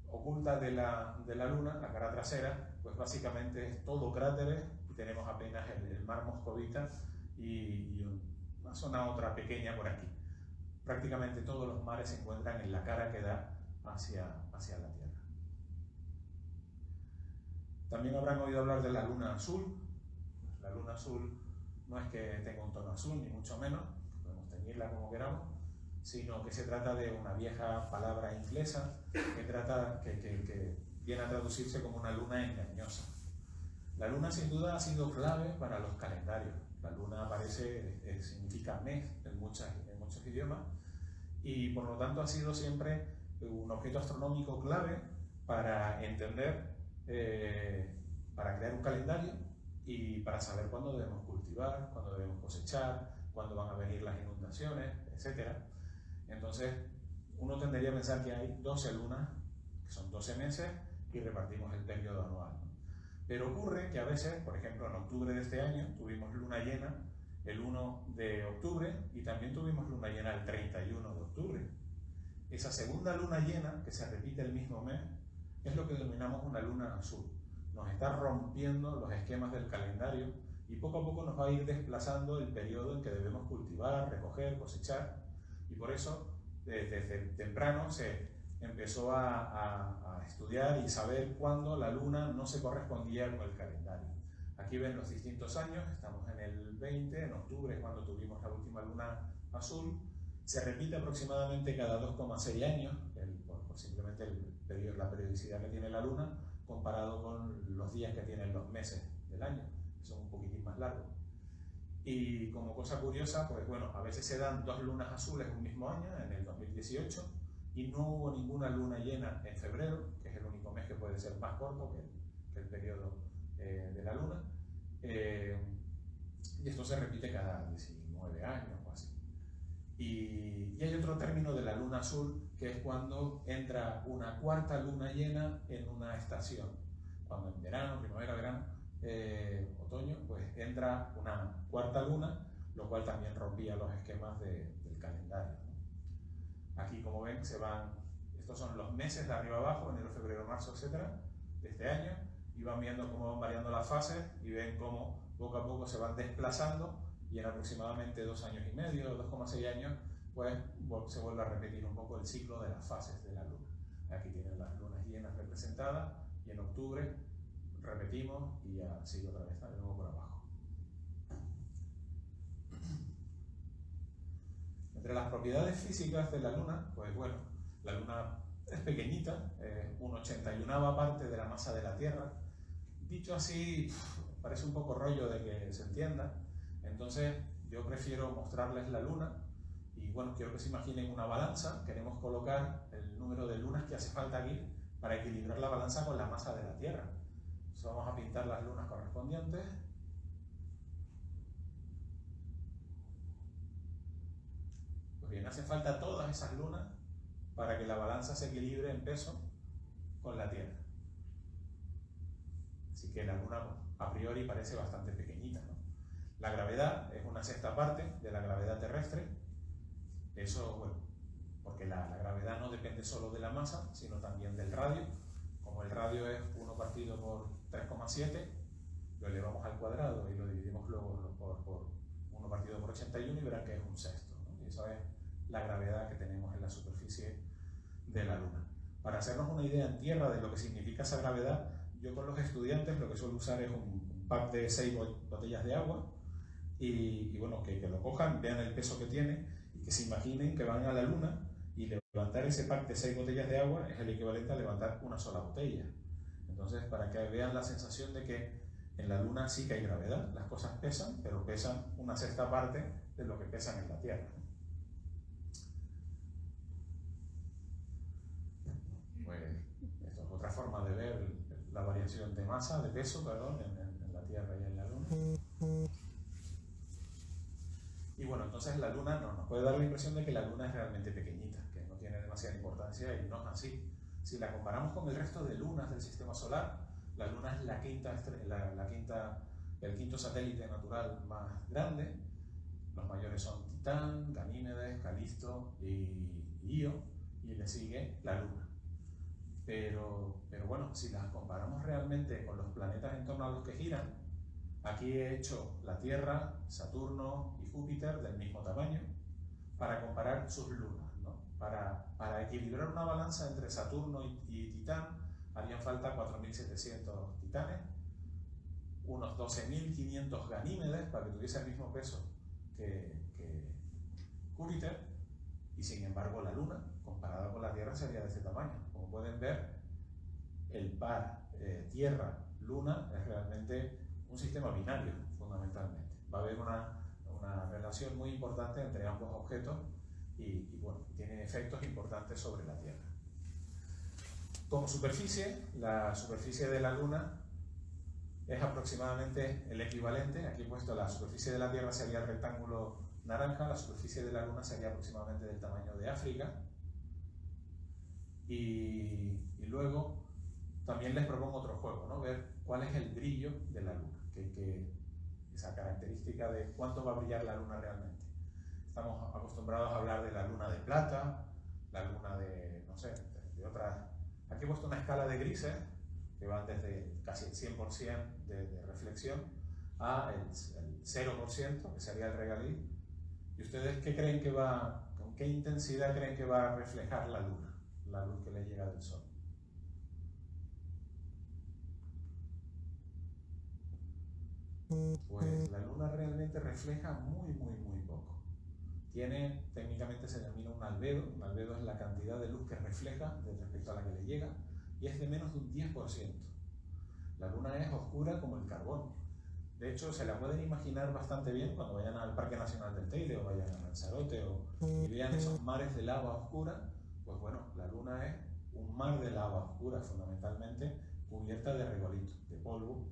A: oculta de la Luna, la cara trasera, pues básicamente es todo cráteres, y tenemos apenas el mar moscovita y una zona otra pequeña por aquí. Prácticamente todos los mares se encuentran en la cara que da hacia la Tierra. También habrán oído hablar de la Luna Azul. La Luna Azul no es que tenga un tono azul, ni mucho menos, podemos teñirla como queramos, sino que se trata de una vieja palabra inglesa que viene a traducirse como una luna engañosa. La luna sin duda ha sido clave para los calendarios. La luna aparece, significa mes en muchos idiomas, y por lo tanto ha sido siempre un objeto astronómico clave para entender, para crear un calendario y para saber cuándo debemos cultivar, cuándo debemos cosechar, cuándo van a venir las inundaciones, etc. Entonces, uno tendería a pensar que hay 12 lunas, que son 12 meses, y repartimos el periodo anual, ¿no? Pero ocurre que a veces, por ejemplo, en octubre de este año, tuvimos luna llena el 1 de octubre y también tuvimos luna llena el 31 de octubre. Esa segunda luna llena, que se repite el mismo mes, es lo que denominamos una luna azul. Nos está rompiendo los esquemas del calendario y poco a poco nos va a ir desplazando el periodo en que debemos cultivar, recoger, cosechar. Y por eso, desde temprano se empezó a estudiar y saber cuándo la luna no se correspondía con el calendario. Aquí ven los distintos años, estamos en el 20, en octubre es cuando tuvimos la última luna azul. Se repite aproximadamente cada 2,6 años, por simplemente la periodicidad que tiene la luna, comparado con los días que tienen los meses del año, que son un poquitín más largos. Y como cosa curiosa, pues bueno, a veces se dan 2 lunas azules un mismo año, en el 2018, y no hubo ninguna luna llena en febrero, que es el único mes que puede ser más corto que el periodo de la luna. Y esto se repite cada 19 años o así. Y hay otro término de la luna azul, que es cuando entra una cuarta luna llena en una estación. Cuando en verano, primavera, verano, otoño, pues entra una cuarta luna, lo cual también rompía los esquemas del calendario, ¿no? Aquí, como ven, estos son los meses de arriba abajo, enero, febrero, marzo, etcétera, de este año, y van viendo cómo van variando las fases y ven cómo poco a poco se van desplazando, y en aproximadamente 2 años y medio, 2,6 años, pues se vuelve a repetir un poco el ciclo de las fases de la luna. Aquí tienen las lunas llenas representadas, y en octubre repetimos y ya sigue otra vez, de nuevo por abajo. Entre las propiedades físicas de la luna, pues bueno, la luna es pequeñita, una 81ª parte de la masa de la Tierra. Dicho así, parece un poco rollo de que se entienda, entonces yo prefiero mostrarles la luna. Y bueno, quiero que se imaginen una balanza. Queremos colocar el número de lunas que hace falta aquí para equilibrar la balanza con la masa de la Tierra. Entonces vamos a pintar las lunas correspondientes. Pues bien, hace falta todas esas lunas para que la balanza se equilibre en peso con la Tierra. Así que la luna a priori parece bastante pequeñita, ¿no? La gravedad es una 6ª parte de la gravedad terrestre. Eso, bueno, porque la gravedad no depende solo de la masa, sino también del radio. Como el radio es 1 partido por 3,7, lo elevamos al cuadrado y lo dividimos luego por 1 partido por 81 y verán que es 1/6, ¿no? Y esa es la gravedad que tenemos en la superficie de la Luna. Para hacernos una idea en Tierra de lo que significa esa gravedad, yo con los estudiantes lo que suelo usar es un pack de 6 botellas de agua y bueno, que lo cojan, vean el peso que tiene y que se imaginen que van a la Luna, y levantar ese pack de 6 botellas de agua es el equivalente a levantar una sola botella. Entonces, para que vean la sensación de que en la Luna sí que hay gravedad, las cosas pesan, pero pesan una sexta parte de lo que pesan en la Tierra. Pues esto es otra forma de ver la variación de masa, de peso, perdón, en la Tierra y en la Luna. Y bueno, entonces la Luna nos puede dar la impresión de que la Luna es realmente pequeñita, que no tiene demasiada importancia, y no es así. Si la comparamos con el resto de lunas del sistema solar, la Luna es el quinto satélite natural más grande. Los mayores son Titán, Ganímedes, Calisto y Io, y le sigue la Luna. Pero bueno, si las comparamos realmente con los planetas en torno a los que giran, aquí he hecho la Tierra, Saturno y Júpiter del mismo tamaño para comparar sus lunas, ¿no? Para equilibrar una balanza entre Saturno y Titán harían falta 4.700 titanes, unos 12.500 Ganímedes para que tuviese el mismo peso que Júpiter, y sin embargo la Luna, comparada con la Tierra, sería de este tamaño. Como pueden ver, el par Tierra-Luna es realmente un sistema binario, fundamentalmente. Va a haber una relación muy importante entre ambos objetos y bueno, tiene efectos importantes sobre la Tierra. Como superficie, la superficie de la Luna es aproximadamente el equivalente. Aquí he puesto la superficie de la Tierra sería el rectángulo naranja, la superficie de la Luna sería aproximadamente del tamaño de África. Y luego también les propongo otro juego, ¿no? Ver cuál es el brillo de la Luna, esa característica de cuánto va a brillar la Luna realmente. Estamos acostumbrados a hablar de la Luna de plata, la Luna de, no sé, de otras. Aquí he puesto una escala de grises que van desde casi el 100% de reflexión a el 0%, que sería el regaliz. ¿Y ustedes qué creen que con qué intensidad creen que va a reflejar la Luna, la luz que le llega del Sol? Pues la Luna realmente refleja muy poco. Técnicamente se denomina un albedo. Un albedo es la cantidad de luz que refleja respecto a la que le llega, y es de menos de un 10%. La Luna es oscura como el carbón. De hecho, se la pueden imaginar bastante bien cuando vayan al Parque Nacional del Teide o vayan a Lanzarote y vean esos mares de lava oscura. Pues bueno, la Luna es un mar de lava oscura, fundamentalmente cubierta de regolito, de polvo,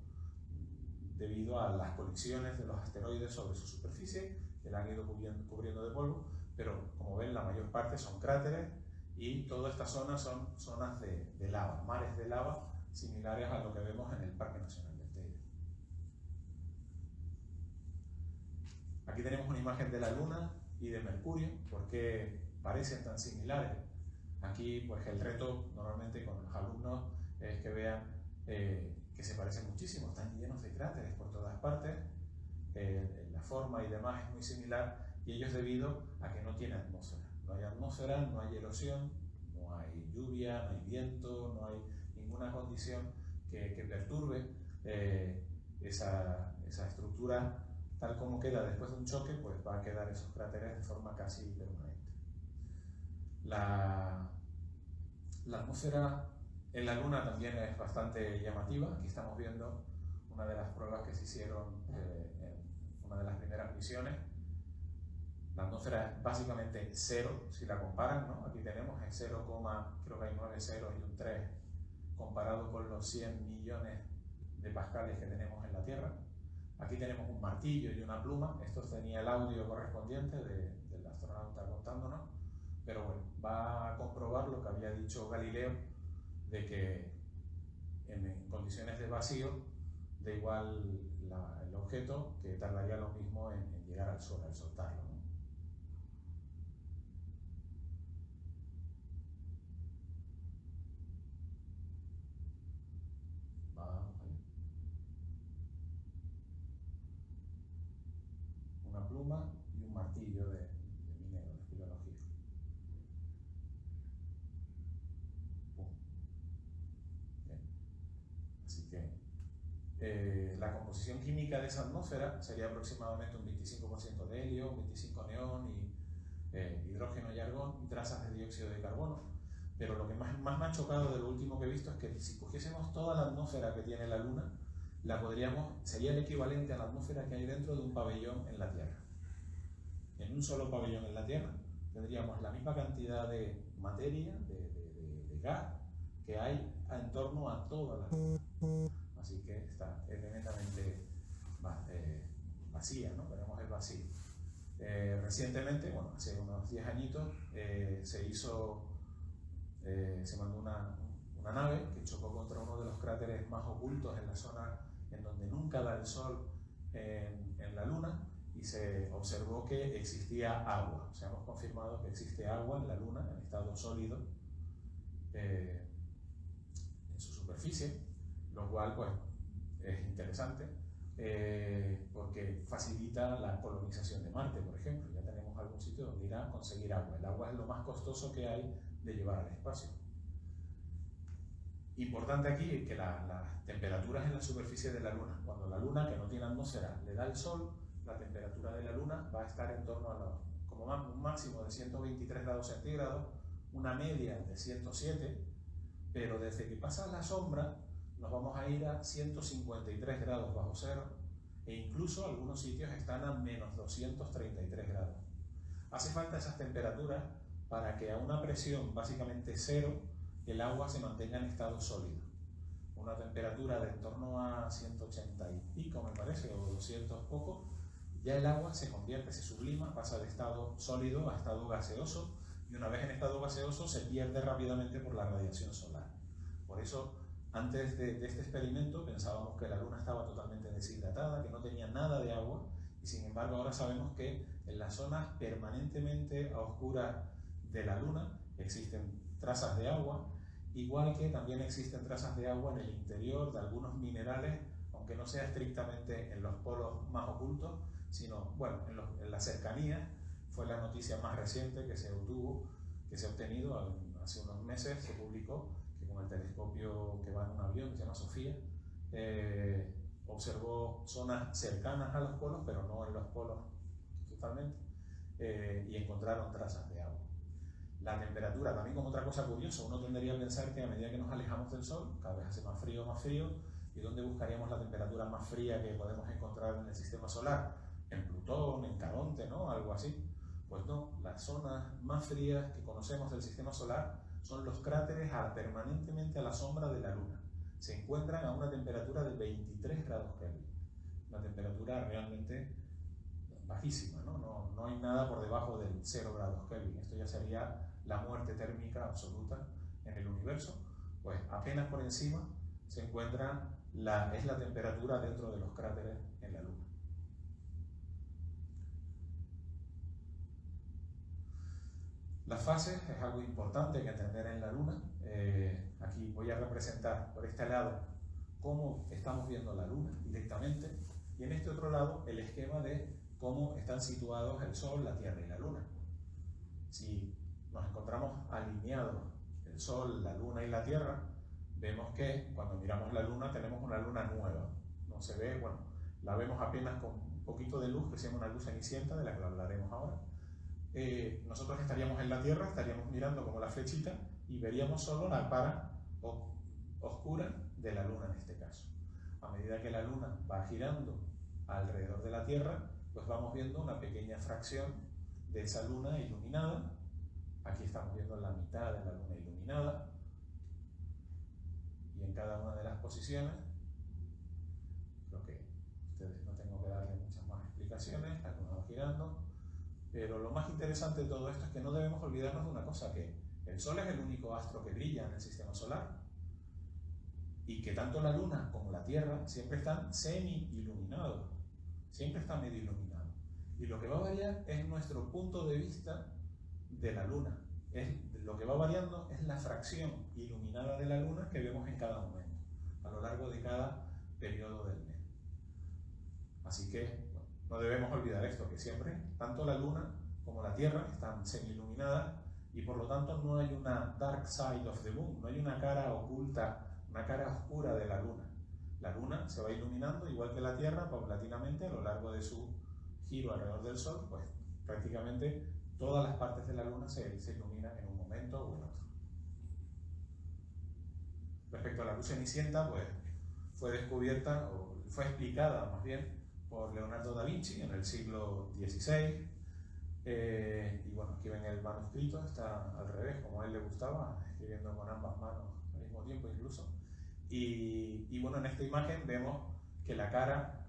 A: debido a las colisiones de los asteroides sobre su superficie, que la han ido cubriendo de polvo. Pero como ven, la mayor parte son cráteres, y toda esta zona son zonas de lava, mares de lava similares a lo que vemos en el Parque Nacional del Teide. Aquí tenemos una imagen de la Luna y de Mercurio. ¿Por qué parecen tan similares? Aquí pues el reto normalmente con los alumnos es que vean que se parecen muchísimo, están llenos de cráteres por todas partes, la forma y demás es muy similar, y ello es debido a que no tiene atmósfera. No hay atmósfera, no hay erosión, no hay lluvia, no hay viento, no hay ninguna condición que perturbe esa estructura. Tal como queda después de un choque, pues va a quedar esos cráteres de forma casi permanente. La atmósfera en la Luna también es bastante llamativa. Aquí estamos viendo una de las pruebas que se hicieron en una de las primeras misiones. La atmósfera es básicamente cero, si la comparan, ¿no? Aquí tenemos en 0, creo que hay 9 ceros y un 3, comparado con los 100 millones de pascales que tenemos en la Tierra. Aquí tenemos un martillo y una pluma. Esto tenía el audio correspondiente del astronauta contándonos. Pero bueno, va a comprobar lo que había dicho Galileo, de que en condiciones de vacío, da igual el objeto, que tardaría lo mismo en llegar al Sol, al soltarlo, ¿no? Vamos allá. Una pluma y un martillo de minero, de filología. Bien. Así que la composición química de esa atmósfera sería aproximadamente un 25% de helio, un 25% neón y hidrógeno y argón, y trazas de dióxido de carbono. Pero lo que más me ha chocado de lo último que he visto es que si cogiésemos toda la atmósfera que tiene la Luna, sería el equivalente a la atmósfera que hay dentro de un pabellón en la Tierra. En un solo pabellón en la Tierra tendríamos la misma cantidad de materia, de gas, que hay en torno a toda la Luna. Así que está tremendamente vacía, ¿no? Veremos el vacío. Recientemente, bueno, hace unos 10 añitos, se mandó una nave que chocó contra uno de los cráteres más ocultos en la zona en donde nunca da el sol en la Luna, y se observó que existía agua. O sea, hemos confirmado que existe agua en la Luna en estado sólido en su superficie, lo cual pues es interesante porque facilita la colonización de Marte, por ejemplo. Ya tenemos algún sitio donde ir a conseguir agua. El agua es lo más costoso que hay de llevar al espacio. Importante aquí que las temperaturas en la superficie de la Luna, cuando la Luna, que no tiene atmósfera, le da el sol, la temperatura de la Luna va a estar en torno a como un máximo de 123 grados centígrados, una media de 107, pero desde que pasa la sombra nos vamos a ir a 153 grados bajo cero, e incluso algunos sitios están a menos 233 grados. Hace falta esas temperaturas para que a una presión básicamente cero el agua se mantenga en estado sólido. Una temperatura de en torno a 180 y pico, me parece, o 200 poco, ya el agua se convierte, se sublima, pasa de estado sólido a estado gaseoso, y una vez en estado gaseoso se pierde rápidamente por la radiación solar. Por eso, antes de este experimento pensábamos que la Luna estaba totalmente deshidratada, que no tenía nada de agua, y sin embargo ahora sabemos que en las zonas permanentemente a oscuras de la Luna existen trazas de agua, igual que también existen trazas de agua en el interior de algunos minerales, aunque no sea estrictamente en los polos más ocultos, sino bueno, en la cercanía. Fue la noticia más reciente que se ha obtenido hace unos meses. Se publicó que con el telescopio que va en un avión que se llama Sofía, observó zonas cercanas a los polos, pero no en los polos totalmente, y encontraron trazas de agua. La temperatura, también como otra cosa curiosa, uno tendría a pensar que a medida que nos alejamos del Sol, cada vez hace más frío, ¿y dónde buscaríamos la temperatura más fría que podemos encontrar en el sistema solar? En Plutón, en Caronte, ¿no? Algo así. Pues no, las zonas más frías que conocemos del sistema solar son los cráteres permanentemente a la sombra de la Luna. Se encuentran a una temperatura de 23 grados Kelvin. Una temperatura realmente bajísima, ¿no? No hay nada por debajo del 0 grados Kelvin. Esto ya sería la muerte térmica absoluta en el universo. Pues apenas por encima se encuentra es la temperatura dentro de los cráteres en la Luna. Las fases es algo importante que entender en la Luna. Aquí voy a representar por este lado cómo estamos viendo la Luna directamente, y en este otro lado el esquema de cómo están situados el Sol, la Tierra y la Luna. Si nos encontramos alineados el Sol, la Luna y la Tierra, vemos que cuando miramos la Luna tenemos una Luna nueva. No se ve, bueno, la vemos apenas con un poquito de luz, que se llama una luz cenicienta, de la que hablaremos ahora. Nosotros estaríamos en la Tierra, estaríamos mirando como la flechita y veríamos solo la cara oscura de la Luna en este caso. A medida que la Luna va girando alrededor de la Tierra, pues vamos viendo una pequeña fracción de esa Luna iluminada. Aquí estamos viendo la mitad de la Luna iluminada, y en cada una de las posiciones, creo que ustedes no tengo que darle muchas más explicaciones, la Luna va girando. Pero lo más interesante de todo esto es que no debemos olvidarnos de una cosa, que el Sol es el único astro que brilla en el sistema solar, y que tanto la Luna como la Tierra siempre están semi-iluminados, siempre está medio iluminado. Y lo que va a variar es nuestro punto de vista de la Luna. Lo que va variando es la fracción iluminada de la Luna que vemos en cada momento, a lo largo de cada periodo del mes. Así que no debemos olvidar esto, que siempre tanto la Luna como la Tierra están semi-iluminadas, y por lo tanto no hay una dark side of the moon, no hay una cara oculta, una cara oscura de la Luna. La Luna se va iluminando igual que la Tierra paulatinamente a lo largo de su giro alrededor del Sol. Pues prácticamente todas las partes de la Luna se iluminan en un momento u otro. respecto a la luz cenicienta, pues fue descubierta, o fue explicada más bien, por Leonardo da Vinci en el siglo XVI. Y bueno, aquí ven el manuscrito, está al revés, como a él le gustaba, escribiendo con ambas manos al mismo tiempo incluso. Y bueno, en esta imagen vemos que la cara,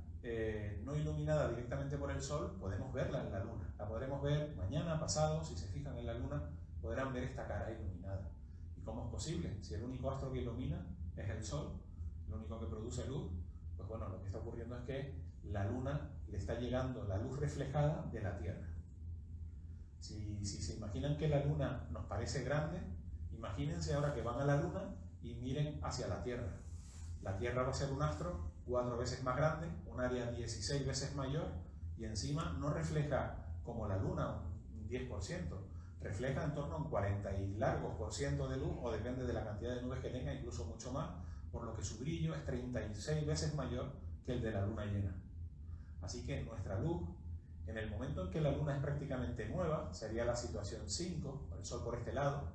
A: no iluminada directamente por el sol, podemos verla en la luna. La podremos ver mañana, pasado, si se fijan en la luna, podrán ver esta cara iluminada. ¿Y cómo es posible? Si el único astro que ilumina es el sol, el único que produce luz, pues bueno, lo que está ocurriendo es que la luna le está llegando la luz reflejada de la Tierra. Si se imaginan que la luna nos parece grande, imagínense ahora que van a la luna y miren hacia la Tierra. La Tierra va a ser un astro 4 veces más grande, un área 16 veces mayor, y encima no refleja como la luna un 10%, refleja en torno a un 40 y largos por ciento de luz, o depende de la cantidad de nubes que tenga, incluso mucho más, por lo que su brillo es 36 veces mayor que el de la luna llena. Así que nuestra luz, en el momento en que la luna es prácticamente nueva, sería la situación 5, el sol por este lado.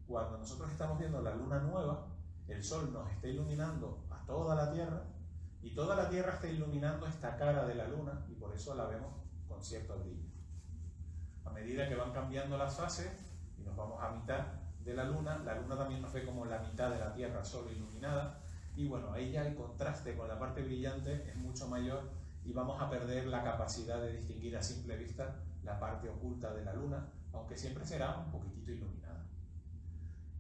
A: Cuando nosotros estamos viendo la luna nueva, el sol nos está iluminando a toda la Tierra, y toda la Tierra está iluminando esta cara de la luna, y por eso la vemos con cierto brillo. A medida que van cambiando las fases y nos vamos a mitad de la luna también nos ve como la mitad de la Tierra solo iluminada, y bueno, ahí ya el contraste con la parte brillante es mucho mayor, y vamos a perder la capacidad de distinguir a simple vista la parte oculta de la luna, aunque siempre será un poquitito iluminada.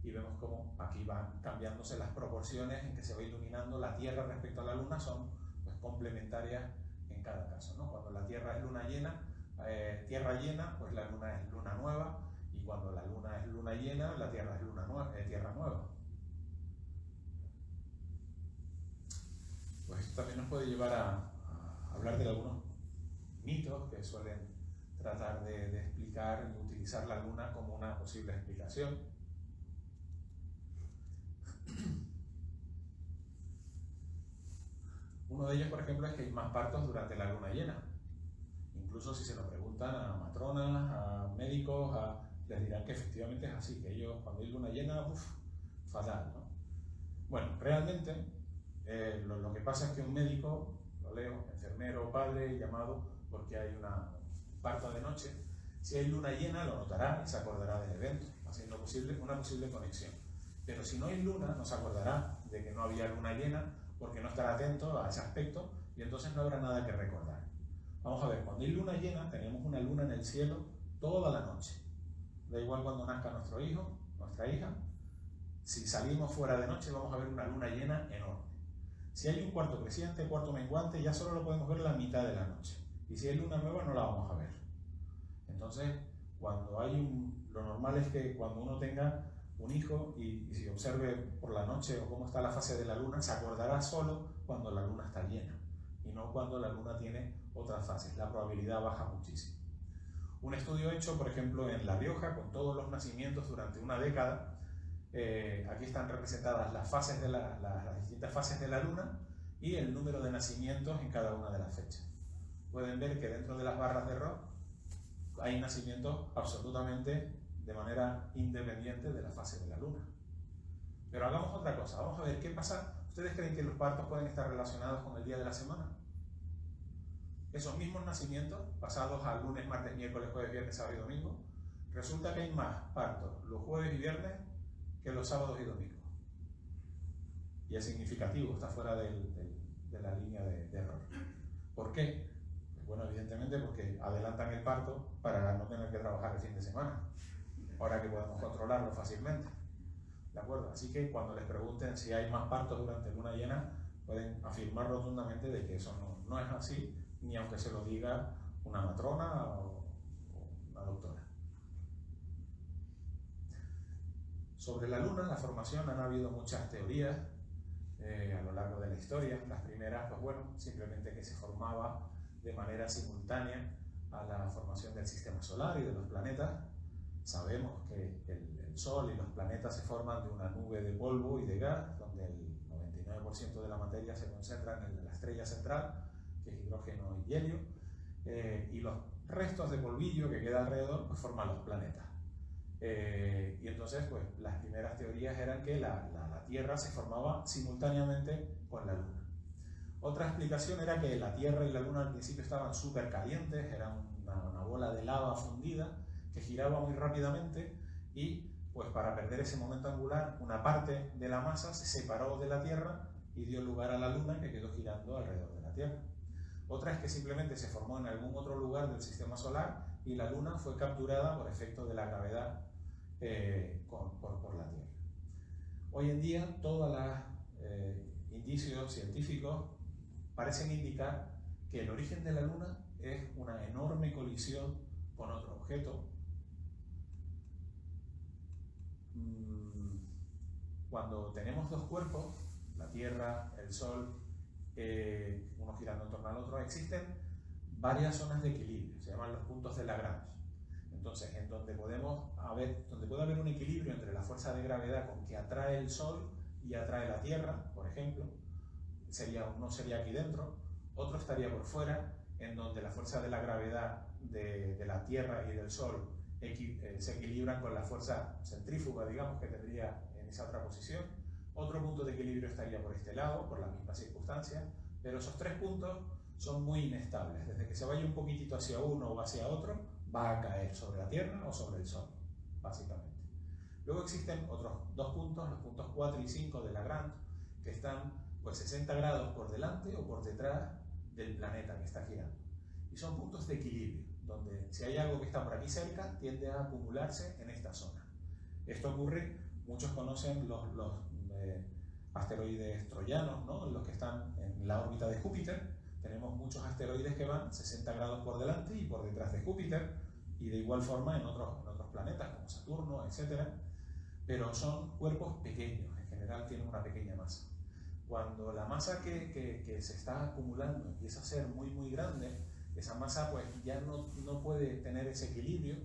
A: Y vemos como aquí van cambiándose las proporciones en que se va iluminando la Tierra respecto a la luna, son pues complementarias en cada caso, ¿no? Cuando la Tierra es luna llena, tierra llena, pues la luna es luna nueva, y cuando la luna es luna llena, la Tierra es tierra nueva. Pues esto también nos puede llevar a hablar de algunos mitos que suelen tratar de explicar y utilizar la luna como una posible explicación. Uno de ellos, por ejemplo, es que hay más partos durante la luna llena. Incluso si se lo preguntan a matronas, a médicos, les dirán que efectivamente es así, que ellos cuando hay luna llena, fatal, ¿no? Bueno, realmente lo que pasa es que un médico, lo leo, enfermero o padre llamado porque hay un parto de noche, si hay luna llena lo notará y se acordará del evento, haciendo una posible conexión. Pero si no hay luna, no se acordará de que no había luna llena, porque no estará atento a ese aspecto, y entonces no habrá nada que recordar. Vamos a ver, cuando hay luna llena, tenemos una luna en el cielo toda la noche. Da igual cuando nazca nuestro hijo, nuestra hija, si salimos fuera de noche vamos a ver una luna llena enorme. Si hay un cuarto creciente, cuarto menguante, ya solo lo podemos ver la mitad de la noche. Y si hay luna nueva no la vamos a ver. Entonces, cuando lo normal es que cuando uno tenga un hijo y si observe por la noche o cómo está la fase de la luna, se acordará solo cuando la luna está llena y no cuando la luna tiene otras fases. La probabilidad baja muchísimo. Un estudio hecho, por ejemplo, en La Rioja, con todos los nacimientos durante una década, aquí están representadas las distintas fases de la luna y el número de nacimientos en cada una de las fechas. Pueden ver que dentro de las barras de rock hay nacimientos absolutamente de manera independiente de la fase de la luna. Pero hagamos otra cosa, vamos a ver qué pasa. ¿Ustedes creen que los partos pueden estar relacionados con el día de la semana? Esos mismos nacimientos, pasados a lunes, martes, miércoles, jueves, viernes, sábado y domingo, resulta que hay más partos los jueves y viernes que los sábados y domingos. Y es significativo, está fuera de la línea de error. ¿Por qué? Pues bueno, evidentemente porque adelantan el parto para no tener que trabajar el fin de semana, ahora que podemos controlarlo fácilmente. ¿De acuerdo? Así que cuando les pregunten si hay más partos durante luna llena, pueden afirmar rotundamente de que eso no es así, ni aunque se lo diga una matrona o una doctora. Sobre la luna, la formación, han habido muchas teorías a lo largo de la historia. Las primeras, pues bueno, simplemente que se formaba de manera simultánea a la formación del sistema solar y de los planetas. Sabemos que el Sol y los planetas se forman de una nube de polvo y de gas, donde el 99% de la materia se concentra en la estrella central, que es hidrógeno y helio, y los restos de polvillo que queda alrededor pues forman los planetas. Y entonces, pues, las primeras teorías eran que la Tierra se formaba simultáneamente con la Luna. Otra explicación era que la Tierra y la Luna al principio estaban súper calientes, era una bola de lava fundida que giraba muy rápidamente y, pues, para perder ese momento angular, una parte de la masa se separó de la Tierra y dio lugar a la Luna, que quedó girando alrededor de la Tierra. Otra es que simplemente se formó en algún otro lugar del sistema solar y la Luna fue capturada por efecto de la gravedad por la Tierra. Hoy en día todos los indicios científicos parecen indicar que el origen de la Luna es una enorme colisión con otro objeto. Cuando tenemos dos cuerpos, la Tierra, el Sol, uno girando en torno al otro, existen varias zonas de equilibrio, se llaman los puntos de Lagrange. Entonces, en donde puede haber un equilibrio entre la fuerza de gravedad con que atrae el Sol y atrae la Tierra, por ejemplo, uno sería aquí dentro, otro estaría por fuera, en donde la fuerza de la gravedad de la Tierra y del Sol se equilibran con la fuerza centrífuga, digamos, que tendría en esa otra posición. Otro punto de equilibrio estaría por este lado, por la misma circunstancia, pero esos tres puntos son muy inestables. Desde que se vaya un poquitito hacia uno o hacia otro, va a caer sobre la Tierra o sobre el Sol, básicamente. Luego existen otros dos puntos, los puntos 4 y 5 de Lagrange, que están pues 60 grados por delante o por detrás del planeta que está girando. Y son puntos de equilibrio, donde si hay algo que está por aquí cerca, tiende a acumularse en esta zona. Esto ocurre, muchos conocen los asteroides troyanos, ¿no? Los que están en la órbita de Júpiter. Tenemos muchos asteroides que van 60 grados por delante y por detrás de Júpiter, y de igual forma en otros planetas como Saturno, etc. Pero son cuerpos pequeños, en general tienen una pequeña masa. Cuando la masa que se está acumulando empieza a ser muy muy grande, esa masa pues ya no puede tener ese equilibrio,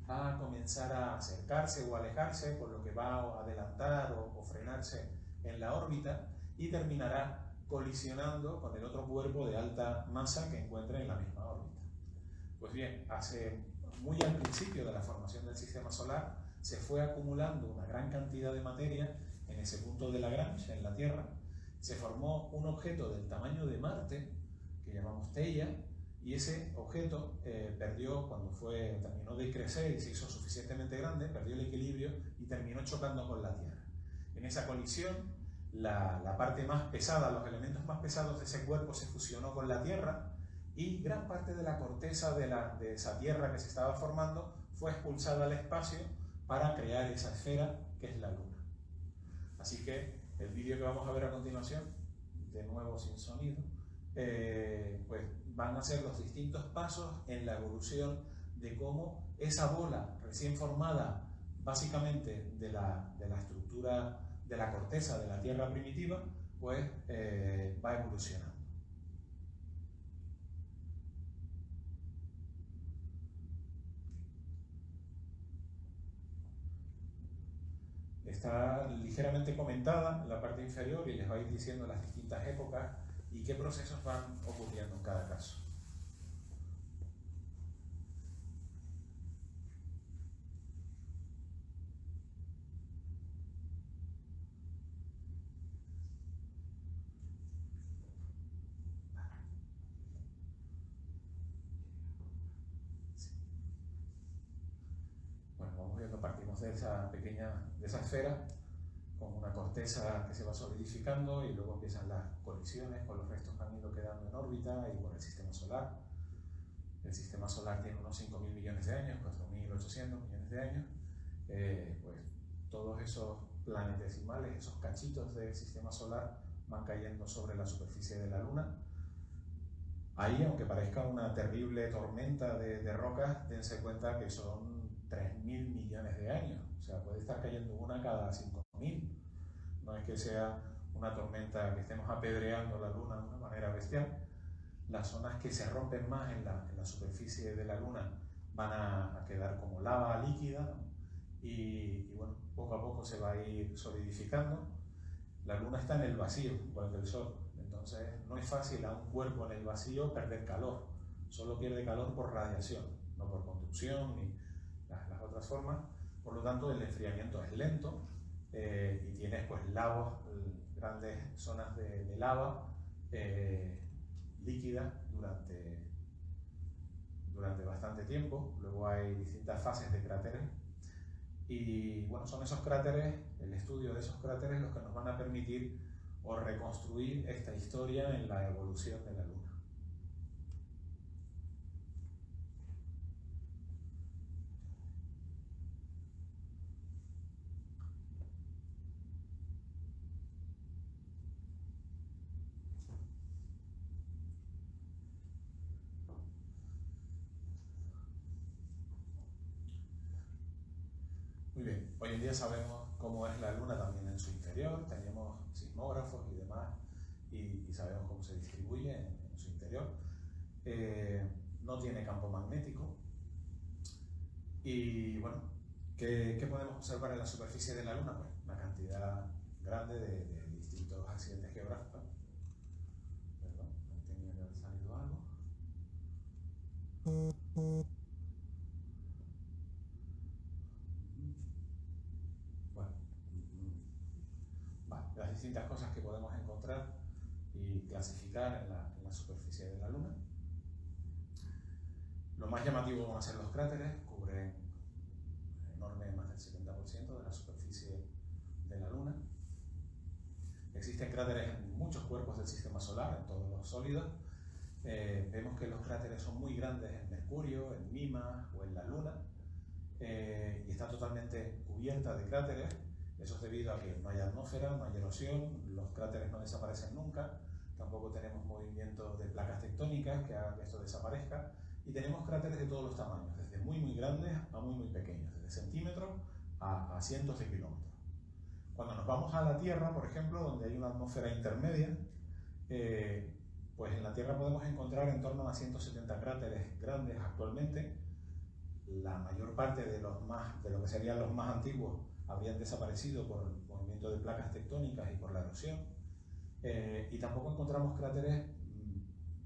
A: va a comenzar a acercarse o alejarse, por lo que va a adelantar o frenarse en la órbita y terminará colisionando con el otro cuerpo de alta masa que encuentre en la misma órbita. Pues bien, muy al principio de la formación del sistema solar se fue acumulando una gran cantidad de materia en ese punto de Lagrange, en la Tierra. Se formó un objeto del tamaño de Marte, que llamamos Theia, y ese objeto cuando terminó de crecer y se hizo suficientemente grande, perdió el equilibrio y terminó chocando con la Tierra. En esa colisión, la parte más pesada, los elementos más pesados de ese cuerpo se fusionó con la Tierra y gran parte de la corteza de esa Tierra que se estaba formando fue expulsada al espacio para crear esa esfera que es la Luna. Así que el vídeo que vamos a ver a continuación, de nuevo sin sonido, pues van a ser los distintos pasos en la evolución de cómo esa bola recién formada básicamente de la estructura de la corteza de la Tierra primitiva, pues va evolucionando. Está ligeramente comentada en la parte inferior y les va a ir diciendo las distintas épocas y qué procesos van ocurriendo en cada caso. Bueno, vamos viendo, partimos de esa esfera con una corteza que se va solidificando y luego empiezan las colisiones con los restos que han ido quedando en órbita y con el sistema solar. El sistema solar tiene unos 5.000 millones de años, 4.800 millones de años. Pues todos esos planetesimales, esos cachitos del sistema solar van cayendo sobre la superficie de la Luna. Ahí, aunque parezca una terrible tormenta de rocas, dense cuenta que son 3.000 millones de años. O sea, puede estar cayendo una cada 5.000. No es que sea una tormenta que estemos apedreando la Luna de una manera bestial. Las zonas que se rompen más en la superficie de la Luna van a quedar como lava líquida, ¿no? Y bueno, poco a poco se va a ir solidificando. La Luna está en el vacío, igual que el Sol. Entonces no es fácil a un cuerpo en el vacío perder calor. Solo pierde calor por radiación, no por conducción ni las otras formas. Por lo tanto, el enfriamiento es lento y tienes pues lagos, grandes zonas de lava líquida durante bastante tiempo. Luego hay distintas fases de cráteres y bueno, son esos cráteres, el estudio de esos cráteres los que nos van a permitir o reconstruir esta historia en la evolución de la Luna. Muy bien, hoy en día sabemos cómo es la Luna también en su interior, tenemos sismógrafos y demás, y sabemos cómo se distribuye en su interior. No tiene campo magnético. Y bueno, ¿qué podemos observar en la superficie de la Luna? Pues una cantidad grande de distintos accidentes geográficos. Perdón, ahí tenía que haber salido algo. Las distintas cosas que podemos encontrar y clasificar en la superficie de la Luna. Lo más llamativo van a ser los cráteres, cubren enorme, más del 70% de la superficie de la Luna. Existen cráteres en muchos cuerpos del sistema solar, en todos los sólidos. Vemos que los cráteres son muy grandes en Mercurio, en Mimas o en la Luna, y está totalmente cubierta de cráteres. Eso es debido a que no hay atmósfera, no hay erosión, los cráteres no desaparecen nunca, tampoco tenemos movimientos de placas tectónicas que hagan que esto desaparezca, y tenemos cráteres de todos los tamaños, desde muy grandes a muy pequeños, desde centímetros a cientos de kilómetros. Cuando nos vamos a la Tierra, por ejemplo, donde hay una atmósfera intermedia, pues en la Tierra podemos encontrar en torno a 170 cráteres grandes actualmente. La mayor parte de lo que serían los más antiguos habrían desaparecido por el movimiento de placas tectónicas y por la erosión. Y tampoco encontramos cráteres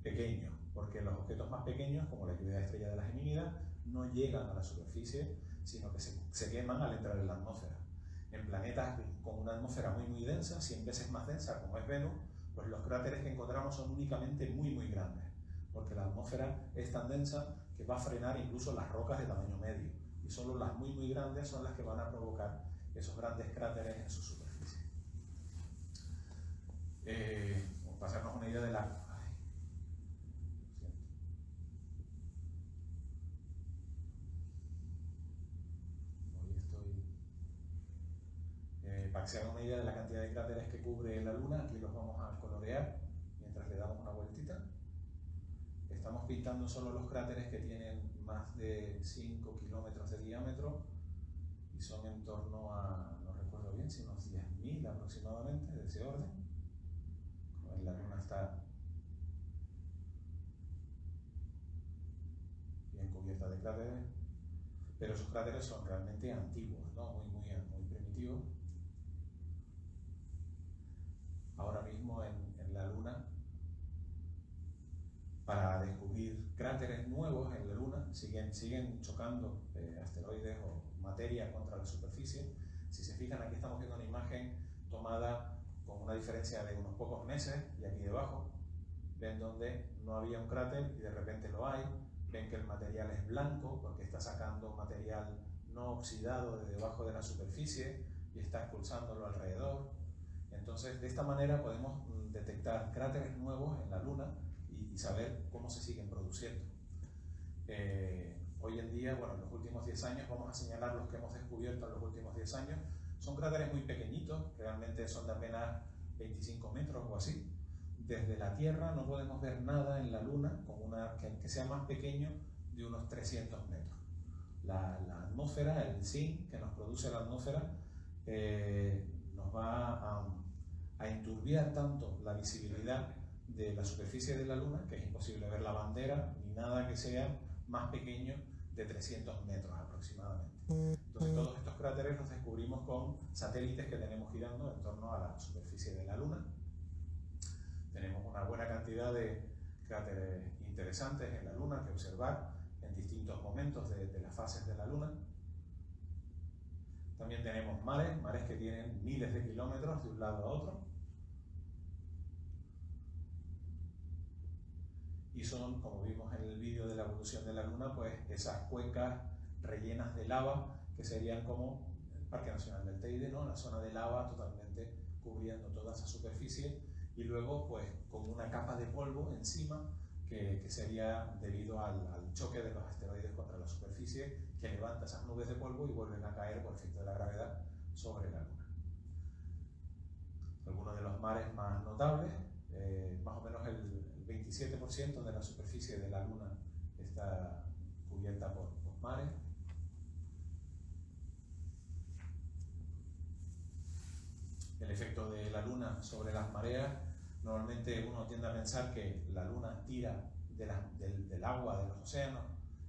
A: pequeños, porque los objetos más pequeños, como la lluvia de estrellas de la Gemínida, no llegan a la superficie, sino que se queman al entrar en la atmósfera. En planetas con una atmósfera muy densa, 100 veces más densa como es Venus, pues los cráteres que encontramos son únicamente muy grandes, porque la atmósfera es tan densa que va a frenar incluso las rocas de tamaño medio, y solo las muy grandes son las que van a provocar esos grandes cráteres en su superficie. Para hacernos una idea de la... Para que se hagan una idea de la cantidad de cráteres que cubre la Luna, aquí los vamos a colorear mientras le damos una vueltita. Estamos pintando solo los cráteres que tienen más de 5 kilómetros de diámetro y son en torno a, no recuerdo bien, si unos 10.000 aproximadamente, de ese orden. Como ven, la Luna está bien cubierta de cráteres, pero esos cráteres son realmente antiguos, ¿no? muy primitivos. Ahora mismo en la Luna, para descubrir cráteres nuevos en la Luna, siguen chocando asteroides o materia contra la superficie. Si se fijan, aquí estamos viendo una imagen tomada con una diferencia de unos pocos meses, y aquí debajo ven donde no había un cráter y de repente lo hay. Ven que el material es blanco porque está sacando material no oxidado de debajo de la superficie y está expulsándolo alrededor. Entonces, de esta manera podemos detectar cráteres nuevos en la Luna y saber cómo se siguen produciendo. Hoy en día, bueno, en los últimos 10 años, vamos a señalar los que hemos descubierto en los últimos 10 años. Son cráteres muy pequeñitos, realmente son de apenas 25 metros o así. Desde la Tierra no podemos ver nada en la Luna que sea más pequeño de unos 300 metros. La atmósfera, el zinc que nos produce la atmósfera, nos va a enturbiar tanto la visibilidad de la superficie de la Luna que es imposible ver la bandera ni nada que sea más pequeño de 300 metros aproximadamente. Entonces todos estos cráteres los descubrimos con satélites que tenemos girando en torno a la superficie de la Luna. Tenemos una buena cantidad de cráteres interesantes en la Luna que observar en distintos momentos de las fases de la Luna. También tenemos mares que tienen miles de kilómetros de un lado a otro. Y son, como vimos en el vídeo de la evolución de la Luna, pues esas cuencas rellenas de lava que serían como el Parque Nacional del Teide, ¿no? La zona de lava totalmente cubriendo toda esa superficie y luego pues con una capa de polvo encima que sería debido al choque de los asteroides contra la superficie que levanta esas nubes de polvo y vuelven a caer por efecto de la gravedad sobre la Luna. Algunos de los mares más notables, más o menos el 27% de la superficie de la Luna está cubierta por mares. El efecto de la Luna sobre las mareas, normalmente uno tiende a pensar que la Luna tira del agua de los océanos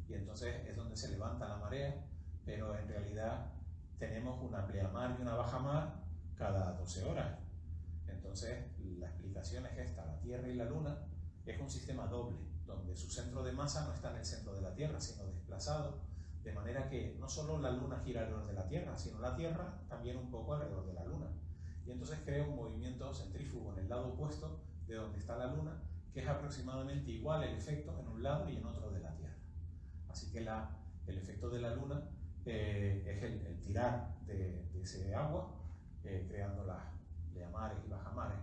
A: y entonces es donde se levanta la marea, pero en realidad tenemos una pleamar y una bajamar cada 12 horas. Entonces la explicación es esta: la Tierra y la Luna es un sistema doble, donde su centro de masa no está en el centro de la Tierra, sino desplazado, de manera que no solo la Luna gira alrededor de la Tierra, sino la Tierra también un poco alrededor de la Luna. Y entonces crea un movimiento centrífugo en el lado opuesto de donde está la Luna, que es aproximadamente igual el efecto en un lado y en otro de la Tierra. Así que el efecto de la Luna es el tirar de ese agua, creando las pleamares y bajamares.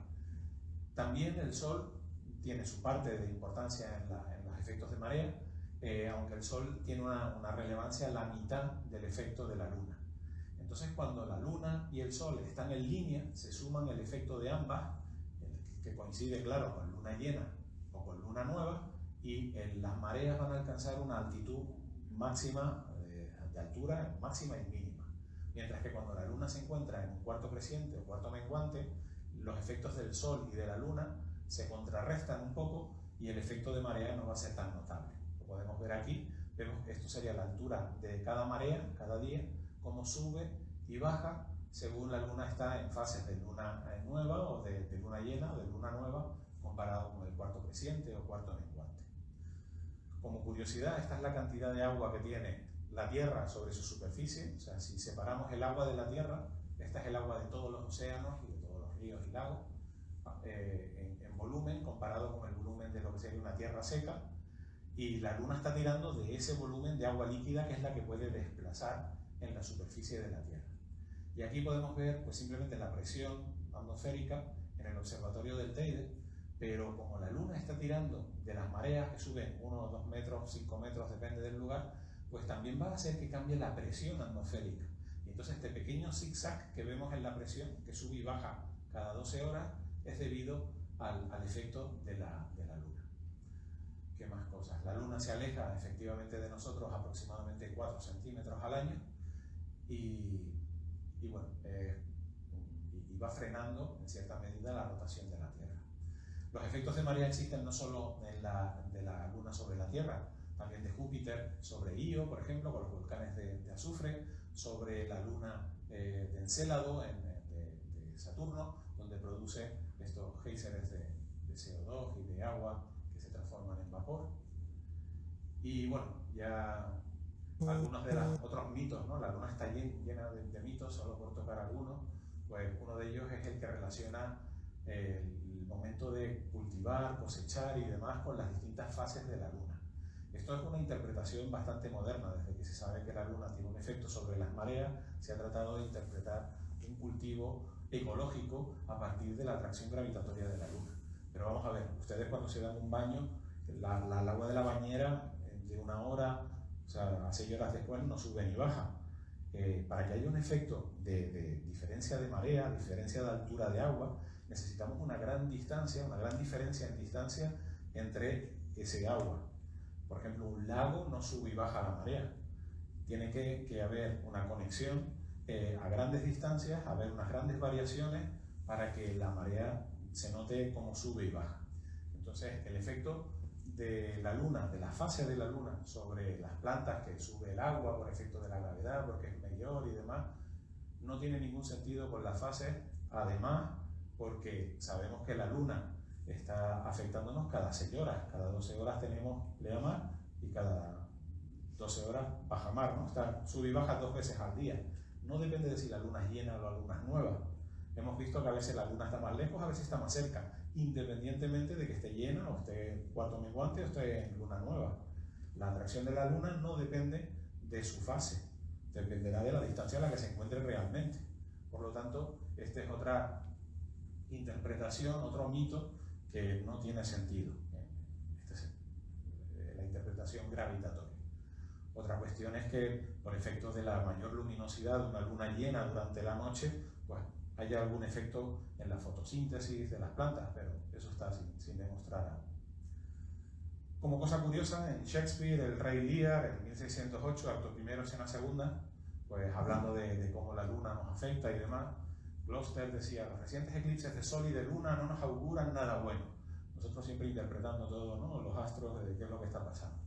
A: También el Sol tiene su parte de importancia en los efectos de marea, aunque el Sol tiene una relevancia a la mitad del efecto de la Luna. Entonces, cuando la Luna y el Sol están en línea, se suman el efecto de ambas, que coincide, claro, con luna llena o con luna nueva, y las mareas van a alcanzar una altitud máxima de altura, máxima y mínima. Mientras que cuando la Luna se encuentra en un cuarto creciente o cuarto menguante, los efectos del Sol y de la Luna se contrarrestan un poco y el efecto de marea no va a ser tan notable. Lo podemos ver aquí, vemos que esto sería la altura de cada marea, cada día, cómo sube y baja según la Luna está en fases de luna nueva o de luna llena o de luna nueva comparado con el cuarto creciente o cuarto menguante. Como curiosidad, esta es la cantidad de agua que tiene la Tierra sobre su superficie. O sea, si separamos el agua de la Tierra, esta es el agua de todos los océanos y de todos los ríos y lagos en volumen comparado con el volumen de lo que sería una Tierra seca, y la Luna está tirando de ese volumen de agua líquida que es la que puede desplazar en la superficie de la Tierra. Y aquí podemos ver pues simplemente la presión atmosférica en el observatorio del Teide, pero como la Luna está tirando de las mareas que suben 1, 2 metros, 5 metros, depende del lugar, pues también va a hacer que cambie la presión atmosférica. Y entonces este pequeño zigzag que vemos en la presión, que sube y baja cada 12 horas, es debido al efecto de la Luna. ¿Qué más cosas? La Luna se aleja efectivamente de nosotros aproximadamente 4 centímetros al año y bueno, y va frenando en cierta medida la rotación de la Tierra. Los efectos de marea existen no solo de la Luna sobre la Tierra, también de Júpiter sobre Io, por ejemplo, con los volcanes de azufre, sobre la Luna de Encélado, de Saturno, donde produce estos géiseres de CO2 y de agua que se transforman en vapor. Y bueno, ya algunos de los otros mitos, ¿no? La Luna está llena de mitos, solo por tocar algunos. Pues uno de ellos es el que relaciona el momento de cultivar, cosechar y demás con las distintas fases de la Luna. Esto es una interpretación bastante moderna. Desde que se sabe que la Luna tiene un efecto sobre las mareas, se ha tratado de interpretar un cultivo ecológico a partir de la atracción gravitatoria de la Luna. Pero vamos a ver, ustedes cuando se dan un baño, el agua de la bañera de una hora, o sea, a 6 horas después no sube ni baja. Para que haya un efecto de diferencia de marea, diferencia de altura de agua, necesitamos una gran distancia, una gran diferencia en distancia entre ese agua. Por ejemplo, un lago no sube y baja la marea. Tiene que haber una conexión a grandes distancias, haber unas grandes variaciones para que la marea se note cómo sube y baja. Entonces, el efecto de la Luna, de la fase de la Luna sobre las plantas, que sube el agua por efecto de la gravedad, porque es mayor y demás, no tiene ningún sentido con las fases, además porque sabemos que la Luna está afectándonos cada 6 horas, cada 12 horas tenemos pleamar y cada 12 horas bajamar, ¿no? Sube y baja 2 veces al día. no depende de si la luna es llena o la luna es nueva. Hemos visto que a veces la luna está más lejos, a veces está más cerca, independientemente de que esté llena o esté cuarto menguante o esté en luna nueva. La atracción de la luna no depende de su fase, dependerá de la distancia a la que se encuentre realmente. Por lo tanto, esta es otra interpretación, otro mito que no tiene sentido. Esta es la interpretación gravitatoria. Otra cuestión es que, por efectos de la mayor luminosidad de una luna llena durante la noche, pues haya algún efecto en la fotosíntesis de las plantas, pero eso está sin demostrar aún. Como cosa curiosa, en Shakespeare, el rey Lear, en 1608, acto primero, escena segunda, pues hablando de cómo la luna nos afecta y demás, Gloucester decía: los recientes eclipses de sol y de luna no nos auguran nada bueno. Nosotros siempre interpretando todo, ¿no?, los astros de qué es lo que está pasando.